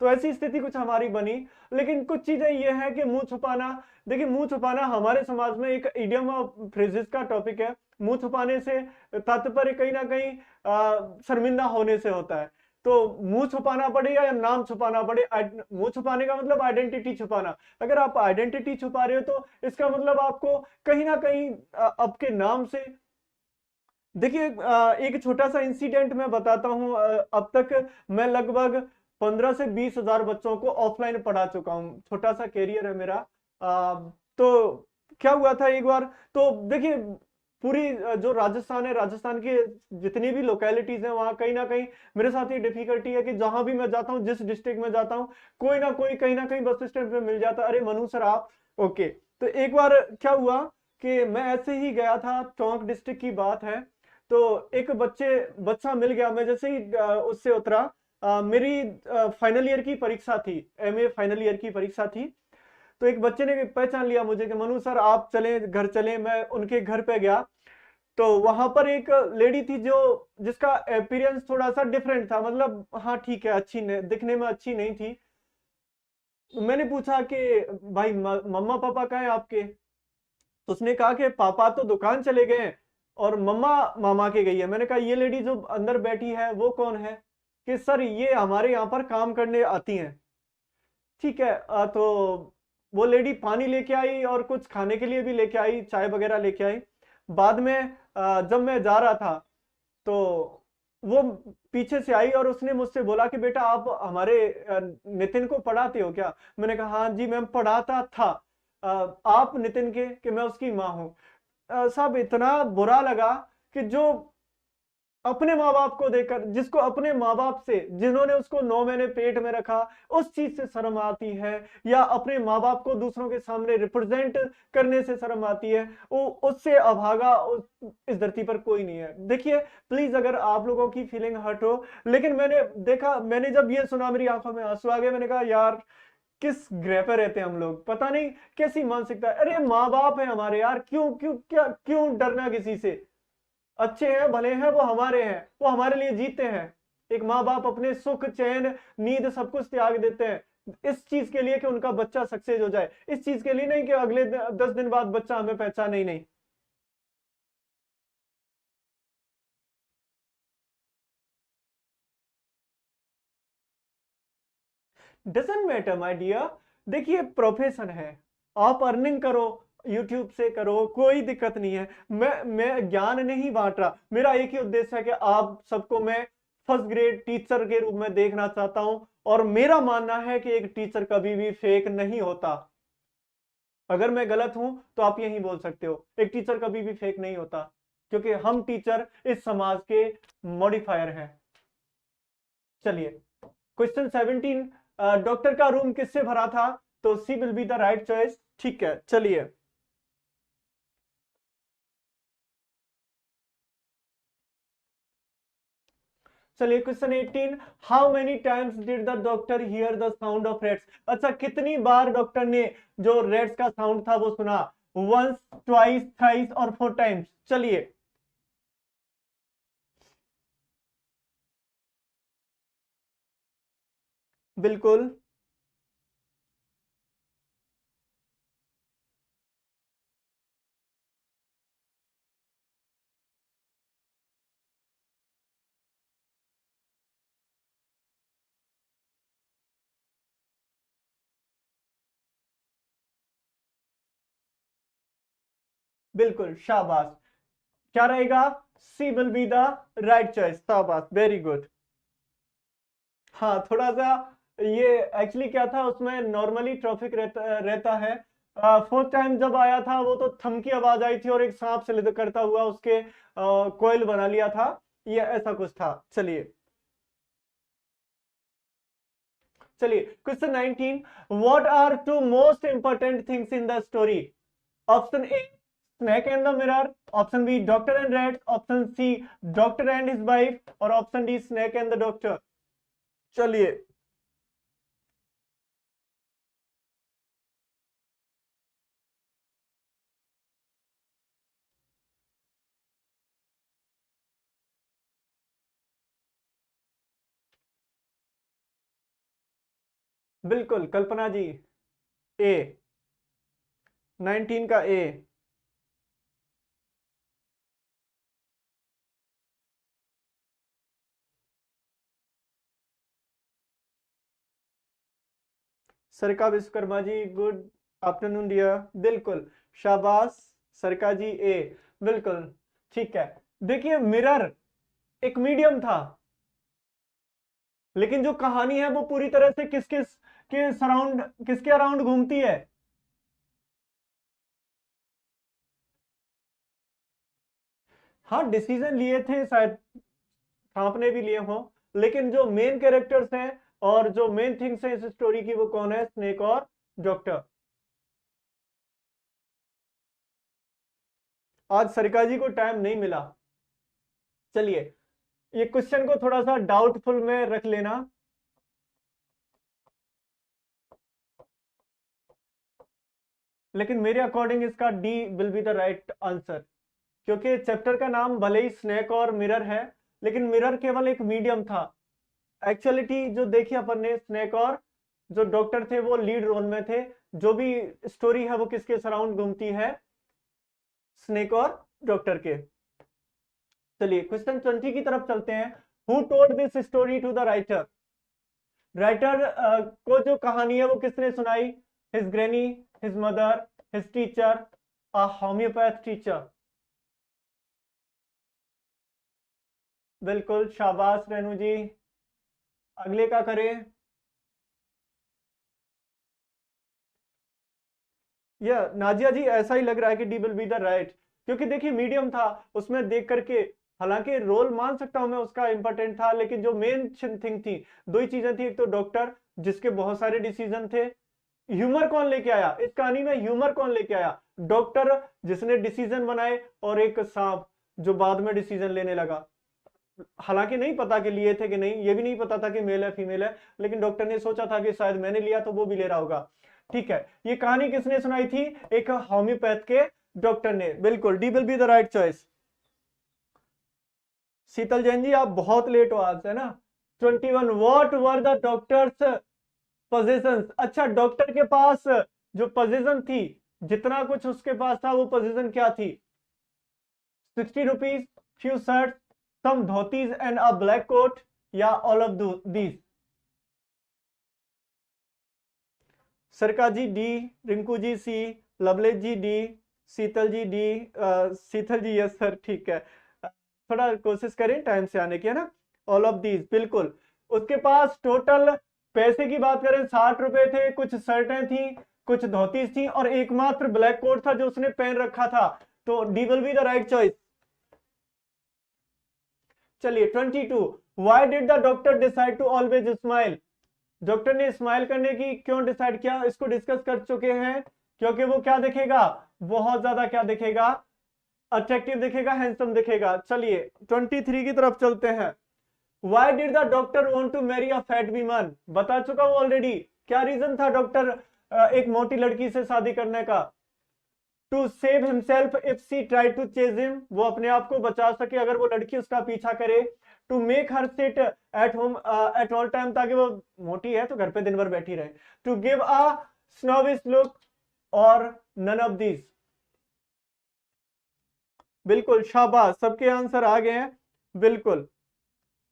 तो ऐसी स्थिति कुछ हमारी बनी। लेकिन कुछ चीजें ये है कि मुंह छुपाना, देखिए मुंह छुपाना हमारे समाज में एक इडियम ऑफ फ्रेजेस का टॉपिक है। मुंह छुपाने से तात्पर्य कहीं ना कहीं शर्मिंदा होने से होता है। तो मुंह छुपाना पड़े या नाम छुपाना पड़े, मुंह छुपाने का मतलब आइडेंटिटी छुपाना। अगर आप आइडेंटिटी छुपा रहे हो तो इसका मतलब आपको कहीं ना कहीं आपके नाम से, देखिए एक छोटा सा इंसिडेंट मैं बताता हूं। अब तक मैं लगभग 15 से 20 हजार बच्चों को ऑफलाइन पढ़ा चुका हूं, छोटा सा कैरियर है मेरा। तो क्या हुआ था एक बार, तो देखिए पूरी जो राजस्थान है, राजस्थान की जितनी भी लोकेलिटीज हैं वहां कहीं ना कहीं मेरे साथ ये डिफिकल्टी है कि जहां भी मैं जाता हूं, जिस डिस्ट्रिक्ट में जाता हूं, कोई ना कोई कहीं ना कहीं बस स्टैंड पे मिल जाता, अरे मनु सर आप। ओके, तो एक बार क्या हुआ कि मैं ऐसे ही गया था, टोंक डिस्ट्रिक्ट की बात है। तो एक बच्चा मिल गया, मैं जैसे ही उससे उतरा, मेरी फाइनल ईयर की परीक्षा थी, एमए फाइनल ईयर की परीक्षा थी। तो एक बच्चे ने पहचान लिया मुझे कि मनु सर आप चले, घर चले। मैं उनके घर पे गया, तो वहां पर एक लेडी थी जो, जिसका अपीयरेंस थोड़ा सा डिफरेंट था, मतलब हाँ ठीक है, अच्छी दिखने में अच्छी नहीं थी। तो मैंने पूछा कि भाई मम्मा पापा कहाँ हैं आपके? तो उसने कहा कि पापा तो दुकान चले गए हैं और मम्मा मामा के गई है। मैंने कहा ये लेडी जो अंदर बैठी है वो कौन है? कि सर ये हमारे यहाँ पर काम करने आती हैं। ठीक है, तो वो लेडी पानी लेके आई और कुछ खाने के लिए भी लेके आई, चाय वगैरह लेके आई। बाद में जब मैं जा रहा था तो वो पीछे से आई और उसने मुझसे बोला कि बेटा आप हमारे नितिन को पढ़ाते हो क्या? मैंने कहा हाँ जी मैम पढ़ाता था। अ, आप नितिन के? कि मैं उसकी माँ हूँ। साहब इतना बुरा लगा कि जो अपने माँ बाप को देखकर, जिसको अपने माँ बाप से, जिन्होंने उसको 9 महीने पेट में रखा, उस चीज से शर्म आती है, या अपने माँ बाप को दूसरों के सामने रिप्रेजेंट करने से शर्म आती है, वो उससे अभागा इस धरती पर कोई नहीं है। देखिए प्लीज, अगर आप लोगों की फीलिंग हर्ट हो, लेकिन मैंने देखा, मैंने जब ये सुना मेरी आंखों में आंसू आ गए। मैंने कहा यार किस ग्रह पे रहते हैं हम लोग, पता नहीं कैसी मानसिकता है। अरे माँ बाप है हमारे यार, क्यों क्यों क्या क्यों डरना किसी से? अच्छे हैं भले हैं, वो हमारे हैं, वो हमारे लिए जीते हैं। एक माँ बाप अपने सुख चैन नींद सब कुछ त्याग देते हैं इस चीज के लिए कि उनका बच्चा सक्सेस हो जाए, इस चीज के लिए नहीं कि अगले 10 दिन बाद बच्चा हमें पहचाने ही नहीं। Doesn't matter my dear. देखिए प्रोफेशन है, आप अर्निंग करो, यूट्यूब से करो, कोई दिक्कत नहीं है। मैं ज्ञान नहीं बांट रहा, मेरा एक ही उद्देश्य है कि आप सबको मैं फर्स्ट ग्रेड टीचर के रूप में देखना चाहता हूं। और मेरा मानना है कि एक टीचर कभी भी फेक नहीं होता। अगर मैं गलत हूं तो आप यही बोल सकते हो, एक टीचर कभी भी फेक नहीं होता, क्योंकि हम टीचर इस समाज के मॉडिफायर हैं। चलिए, क्वेश्चन 17, डॉक्टर का रूम किससे भरा था? तो C will be the right choice. ठीक है, चलिए। चलिए question 18, how many times did the doctor hear the sound of rats? अच्छा, कितनी बार डॉक्टर ने जो रेड्स का साउंड था वो सुना? वंस, ट्वाइस, थ्राइस और 4 टाइम्स? चलिए। बिल्कुल। बिल्कुल, शाबाश। क्या रहेगा? C will be the right choice. शाबाश, वेरी गुड। हाँ, थोड़ा सा ये एक्चुअली क्या था, उसमें नॉर्मली ट्रैफिक रहता रहता है। फोर्थ टाइम जब आया था वो तो थम की आवाज आई थी और एक सांप से करता हुआ उसके कोयल बना लिया था, ये ऐसा कुछ था। चलिए। चलिए question 19, what are two most important things in the story? Option A, snake and the mirror. Option B, doctor and rat. Option C, doctor and his wife. और option D, snake and the doctor. चलिए। बिल्कुल Kalpana ji, A, 19 का A. Sarika Vishwakarma ji, good afternoon dear, बिल्कुल शाबाश। सरका जी A, बिल्कुल ठीक है। देखिए मिरर एक मीडियम था, लेकिन जो कहानी है वो पूरी तरह से किसके अराउंड घूमती है? हाँ डिसीजन लिए थे शायद, सांप ने भी लिए हों, लेकिन जो मेन कैरेक्टर्स हैं और जो मेन थिंग्स हैं इस स्टोरी की, वो कौन है? स्नेक और डॉक्टर। आज सरका जी को टाइम नहीं मिला। चलिए ये क्वेश्चन को थोड़ा सा डाउटफुल में रख लेना। लेकिन मेरे अकॉर्डिंग इसका D will be the right answer, क्योंकि चैप्टर का नाम भले ही स्नेक और मिरर है, लेकिन मिरर केवल एक मीडियम था। एक्चुअलिटी जो देखी अपन ने, स्नेक और जो डॉक्टर थे वो लीड रोल में थे। जो भी स्टोरी है वो किसके सराउंड घूमती है? स्नेक और डॉक्टर के। चलिए क्वेश्चन 20 की तरफ चलते हैं। Who told this story to the writer? Writer को जो कहानी है वो किसने सुनाई? His granny, his mother, his teacher, a homeopath teacher. बिल्कुल शाबाश रेनू जी। अगले का करें। यह नाजिया जी ऐसा ही लग रहा है कि D will be the right, क्योंकि देखिए मीडियम था उसमें देख करके, हालांकि रोल मान सकता हूं मैं उसका इंपॉर्टेंट था, लेकिन जो मेन थिंग थी, दो ही चीजें थी। एक तो डॉक्टर जिसके बहुत सारे डिसीजन थे। ह्यूमर कौन लेके आया इस कहानी में? ह्यूमर कौन लेके आया? डॉक्टर जिसने डिसीजन बनाए, और एक सांप जो बाद में डिसीजन लेने लगा। हालांकि नहीं पता कि लिए थे कि नहीं, ये भी नहीं पता था कि मेल है फीमेल है, लेकिन डॉक्टर ने सोचा था कि शायद मैंने लिया तो वो भी ले रहा होगा। ठीक है, ये कहानी किसने सुनाई थी? एक होम्योपैथ के डॉक्टर ने। बिल्कुल D will be the right choice. Sheetal Jain ji आप बहुत लेट हो आज, है ना? 21, what were the doctors positions? अच्छा, डॉक्टर के पास जो पोजीशन थी, जितना कुछ उसके पास था, वो पोजीशन क्या थी? 60 rupees, few shirt, some dhotis and a black coat, या all of these? Sarika ji D, Rinku ji C, Lovelesh ji D, Sheetal ji D, Sheetal ji yes sir, ठीक है। थोड़ा कोशिश करें टाइम से आने की, है ना? ऑल ऑफ दीज, बिल्कुल। उसके पास टोटल पैसे की बात करें 60 रुपए थे, कुछ शर्टें थी, कुछ धोतीज थी, और एकमात्र ब्लैक कोट था जो उसने पहन रखा था। तो D will be the right choice. चलिए 22, why did the doctor decide to always smile? Doctor ने स्माइल करने की क्यों डिसाइड किया, इसको डिस्कस कर चुके हैं। क्योंकि वो क्या दिखेगा? बहुत ज्यादा क्या दिखेगा? अट्रैक्टिव दिखेगा, हैंडसम दिखेगा। चलिए 23 की तरफ चलते हैं। Why did the doctor want to marry a fat women? बता चुका हूं ऑलरेडी। क्या रीजन था डॉक्टर एक मोटी लड़की से शादी करने का? To save himself if she try to chase him, वो अपने आप को बचा सके अगर वो लड़की उसका पीछा करे। To make her sit at home at all time, ताकि वो मोटी है तो घर पे दिन भर बैठी रहे। टू गिव अ स्नोविश लुक, और नन ऑफ दीज? बिल्कुल शाबाश, सबके आंसर आ गए हैं। बिल्कुल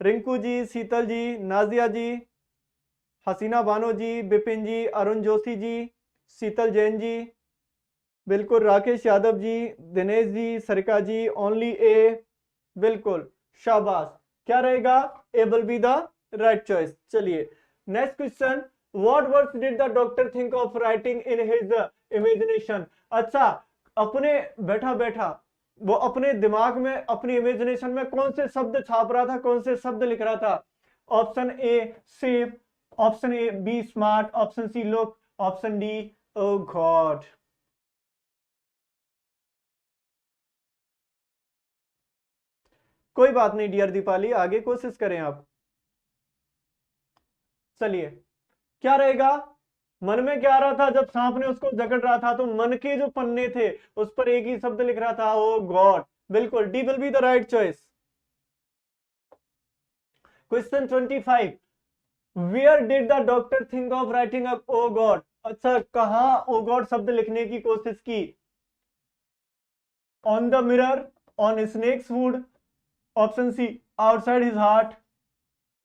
रिंकू जी, शीतल जी, नाजिया जी, हसीना बानो जी, बिपिन जी, अरुण जोशी जी, शीतल जैन जी, बिल्कुल राकेश यादव जी, दिनेश जी, सरका जी, ओनली ए। बिल्कुल शाबाश। क्या रहेगा? A will be the right choice. चलिए next question. What words did the doctor think of writing in his imagination? अच्छा, अपने बैठा बैठा वो अपने दिमाग में, अपनी इमेजिनेशन में कौन से शब्द छाप रहा था, कौन से शब्द लिख रहा था? Option A safe, option A B smart, option C look, option D oh God. कोई बात नहीं डियर दीपाली, आगे कोशिश करें आप। चलिए क्या रहेगा? मन में क्या आ रहा था जब सांप ने उसको जकड़ रहा था? तो मन के जो पन्ने थे उस पर एक ही शब्द लिख रहा था, ओ गॉड। बिल्कुल D will be the right choice. Question 25, where did the doctor think of writing a oh God? अच्छा, कहा ओ गॉड शब्द लिखने की कोशिश की? On the mirror, on snakes wood, option C outside his heart,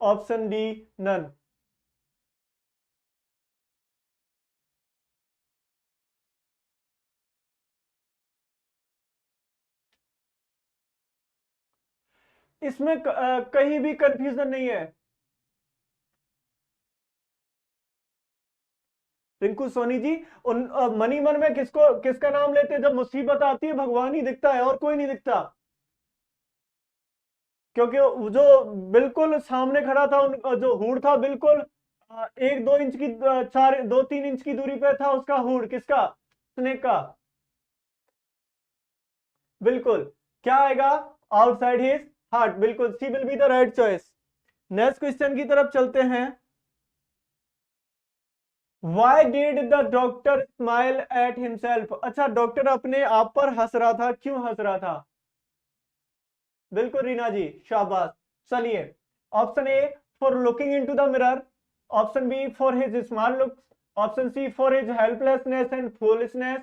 option D none. इसमें कहीं भी कंफ्यूजन नहीं है। रिंकू सोनी जी, उन मनी मन में किसका नाम लेते हैं? जब मुसीबत आती है भगवान ही दिखता है और कोई नहीं दिखता, क्योंकि जो बिल्कुल सामने खड़ा था, जो हुड था बिल्कुल 1-2 इंच की 4-2-3 इंच की दूरी पे था उसका हुड। किसका? स्नेक का। बिल्कुल। क्या आएगा? Outside his heart. बिल्कुल, C will be the right choice. Next question की तरफ चलते हैं। Why did the doctor smile at himself? अच्छा, डॉक्टर अपने आप पर हंस रहा था, क्यों हंस रहा था? बिल्कुल रीना जी, शाबाश। चलिए, option A for looking into the mirror, option B for his smart look, option C for his helplessness and foolishness,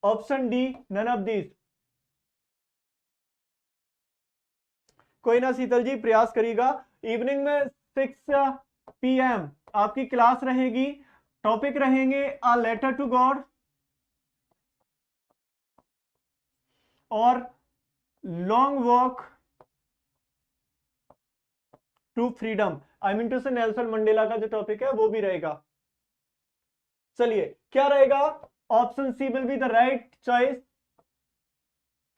option D none of this. कोई ना शीतल जी, प्रयास करिएगा। इवनिंग में 6 PM आपकी क्लास रहेगी। टॉपिक रहेंगे अ लेटर टू गॉड और long walk to freedom. I mean to say Nelson Mandela का जो टॉपिक है वो भी रहेगा। चलिए, क्या रहेगा? Option C will be the right choice.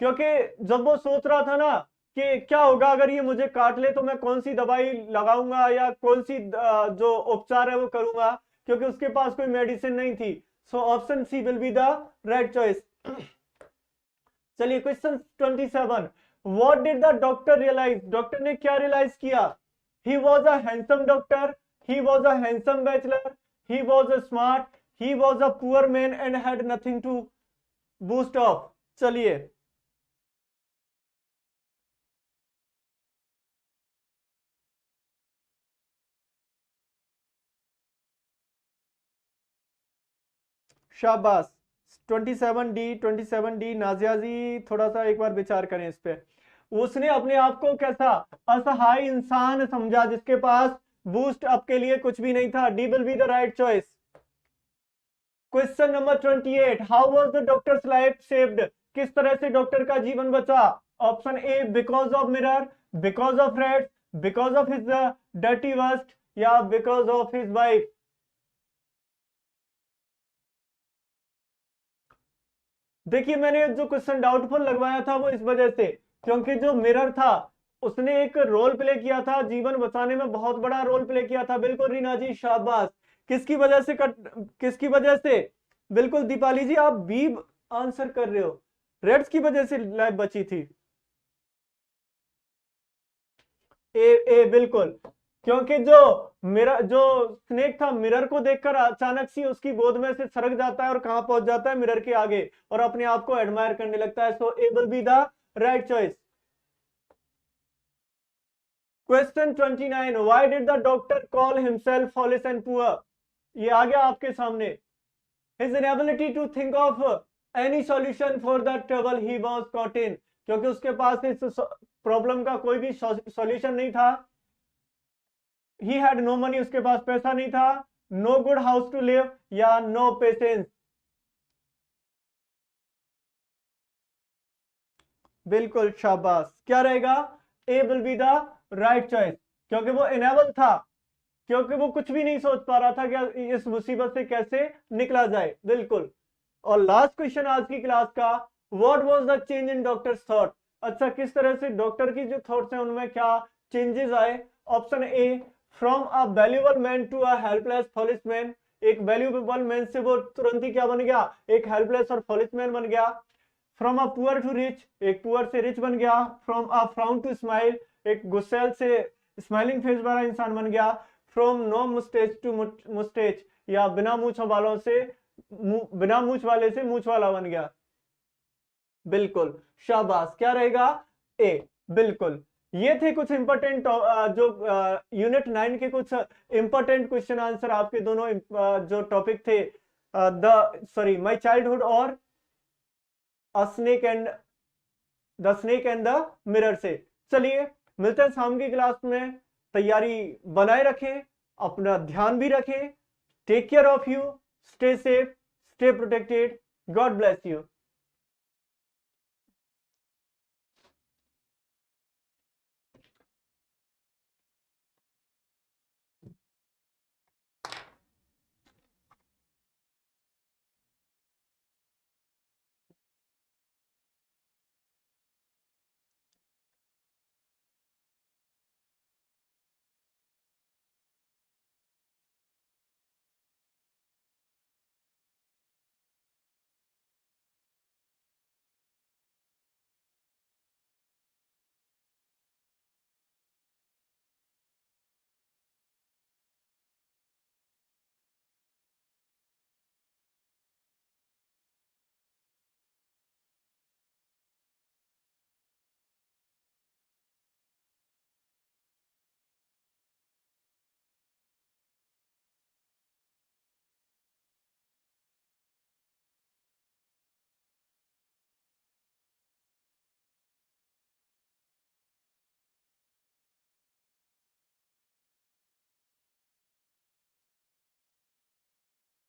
क्योंकि जब वो सोच रहा था ना कि क्या होगा अगर ये मुझे काट ले, तो मैं कौन सी दवाई लगाऊंगा या कौन सी जो उपचार है वो करूंगा, क्योंकि उसके पास कोई मेडिसिन नहीं थी। So option C will be the right choice. चलिए, question 27। What did the doctor realise? Doctor ने क्या रियलाइज किया? He was a handsome doctor, he was a handsome bachelor, he was a smart, he was a poor man and had nothing to boost of. चलिए, शाबाश। 27D, 27D। Nazia जी, थोड़ा सा एक बार विचार करें इस पे। उसने अपने आप को कैसा असहाय इंसान समझा जिसके पास बूस्ट अप के लिए कुछ भी नहीं था। D will be the right choice. Question number 28। How was the doctors life saved? किस तरह से डॉक्टर का जीवन बचा? Option A because of mirror, because of rats, because of his dirty vest, या बिकॉज ऑफ हिज वाइफ। देखिए, मैंने जो क्वेश्चन डाउटफुल लगवाया था वो इस वजह से, क्योंकि जो मिरर था उसने एक रोल प्ले किया था जीवन बचाने में, बहुत बड़ा रोल प्ले किया था। बिल्कुल रीना जी, शाबाश। किसकी वजह से किसकी वजह से? बिल्कुल दीपाली जी, आप बी आंसर कर रहे हो। रेड्स की वजह से लाइफ बची थी। ए ए बिल्कुल। क्योंकि जो मेरा जो स्नेक था मिरर को देखकर अचानक से उसकी गोद में से सरक जाता है और कहां पहुंच जाता है? मिरर के आगे, और अपने आप को एडमायर करने लगता है। So A will be the right choice. Question 29। Why did the doctor call himself foolish and poor? ये आ गया आपके सामने। His inability to think of any solution for the trouble he was caught in. क्योंकि उसके पास इस problem का कोई भी सॉल्यूशन नहीं था। ही हैड नो मनी, उसके पास पैसा नहीं था। No good house to live, या नो पेशेंस। बिल्कुल, शाबाश। क्या रहेगा? A will be the right choice. क्योंकि वो इनेबल था, क्योंकि वो कुछ भी नहीं सोच पा रहा था कि इस मुसीबत से कैसे निकला जाए। बिल्कुल। और लास्ट क्वेश्चन आज की क्लास का, what was the change in doctors thought? अच्छा, किस तरह से डॉक्टर की जो थॉट्स हैं उनमें क्या चेंजेस आए? Option A from a valuable man to a helpless foolish man. एक वैल्यूएबल मैन से वो तुरंत ही क्या बन गया? एक हेल्पलेस और फॉलिश मैन बन गया। From a poor to rich, एक पुअर से रिच बन गया। From a frown to smile, एक गुस्सेल से स्माइलिंग फेस वाला इंसान बन गया। From no moustache to moustache, या बिना मूछ वालों से बिना मूछ वाले से मूछ वाला बन गया। बिल्कुल, शाबाश। क्या रहेगा? ए। बिल्कुल। ये थे कुछ इंपॉर्टेंट जो यूनिट 9 के कुछ इंपॉर्टेंट क्वेश्चन आंसर आपके दोनों जो टॉपिक थे, माय चाइल्डहुड और the snake and the mirror से। चलिए मिलते हैं शाम की क्लास में, तैयारी बनाए रखें, अपना ध्यान भी रखें। Take care of you, stay safe, stay protected, God bless you.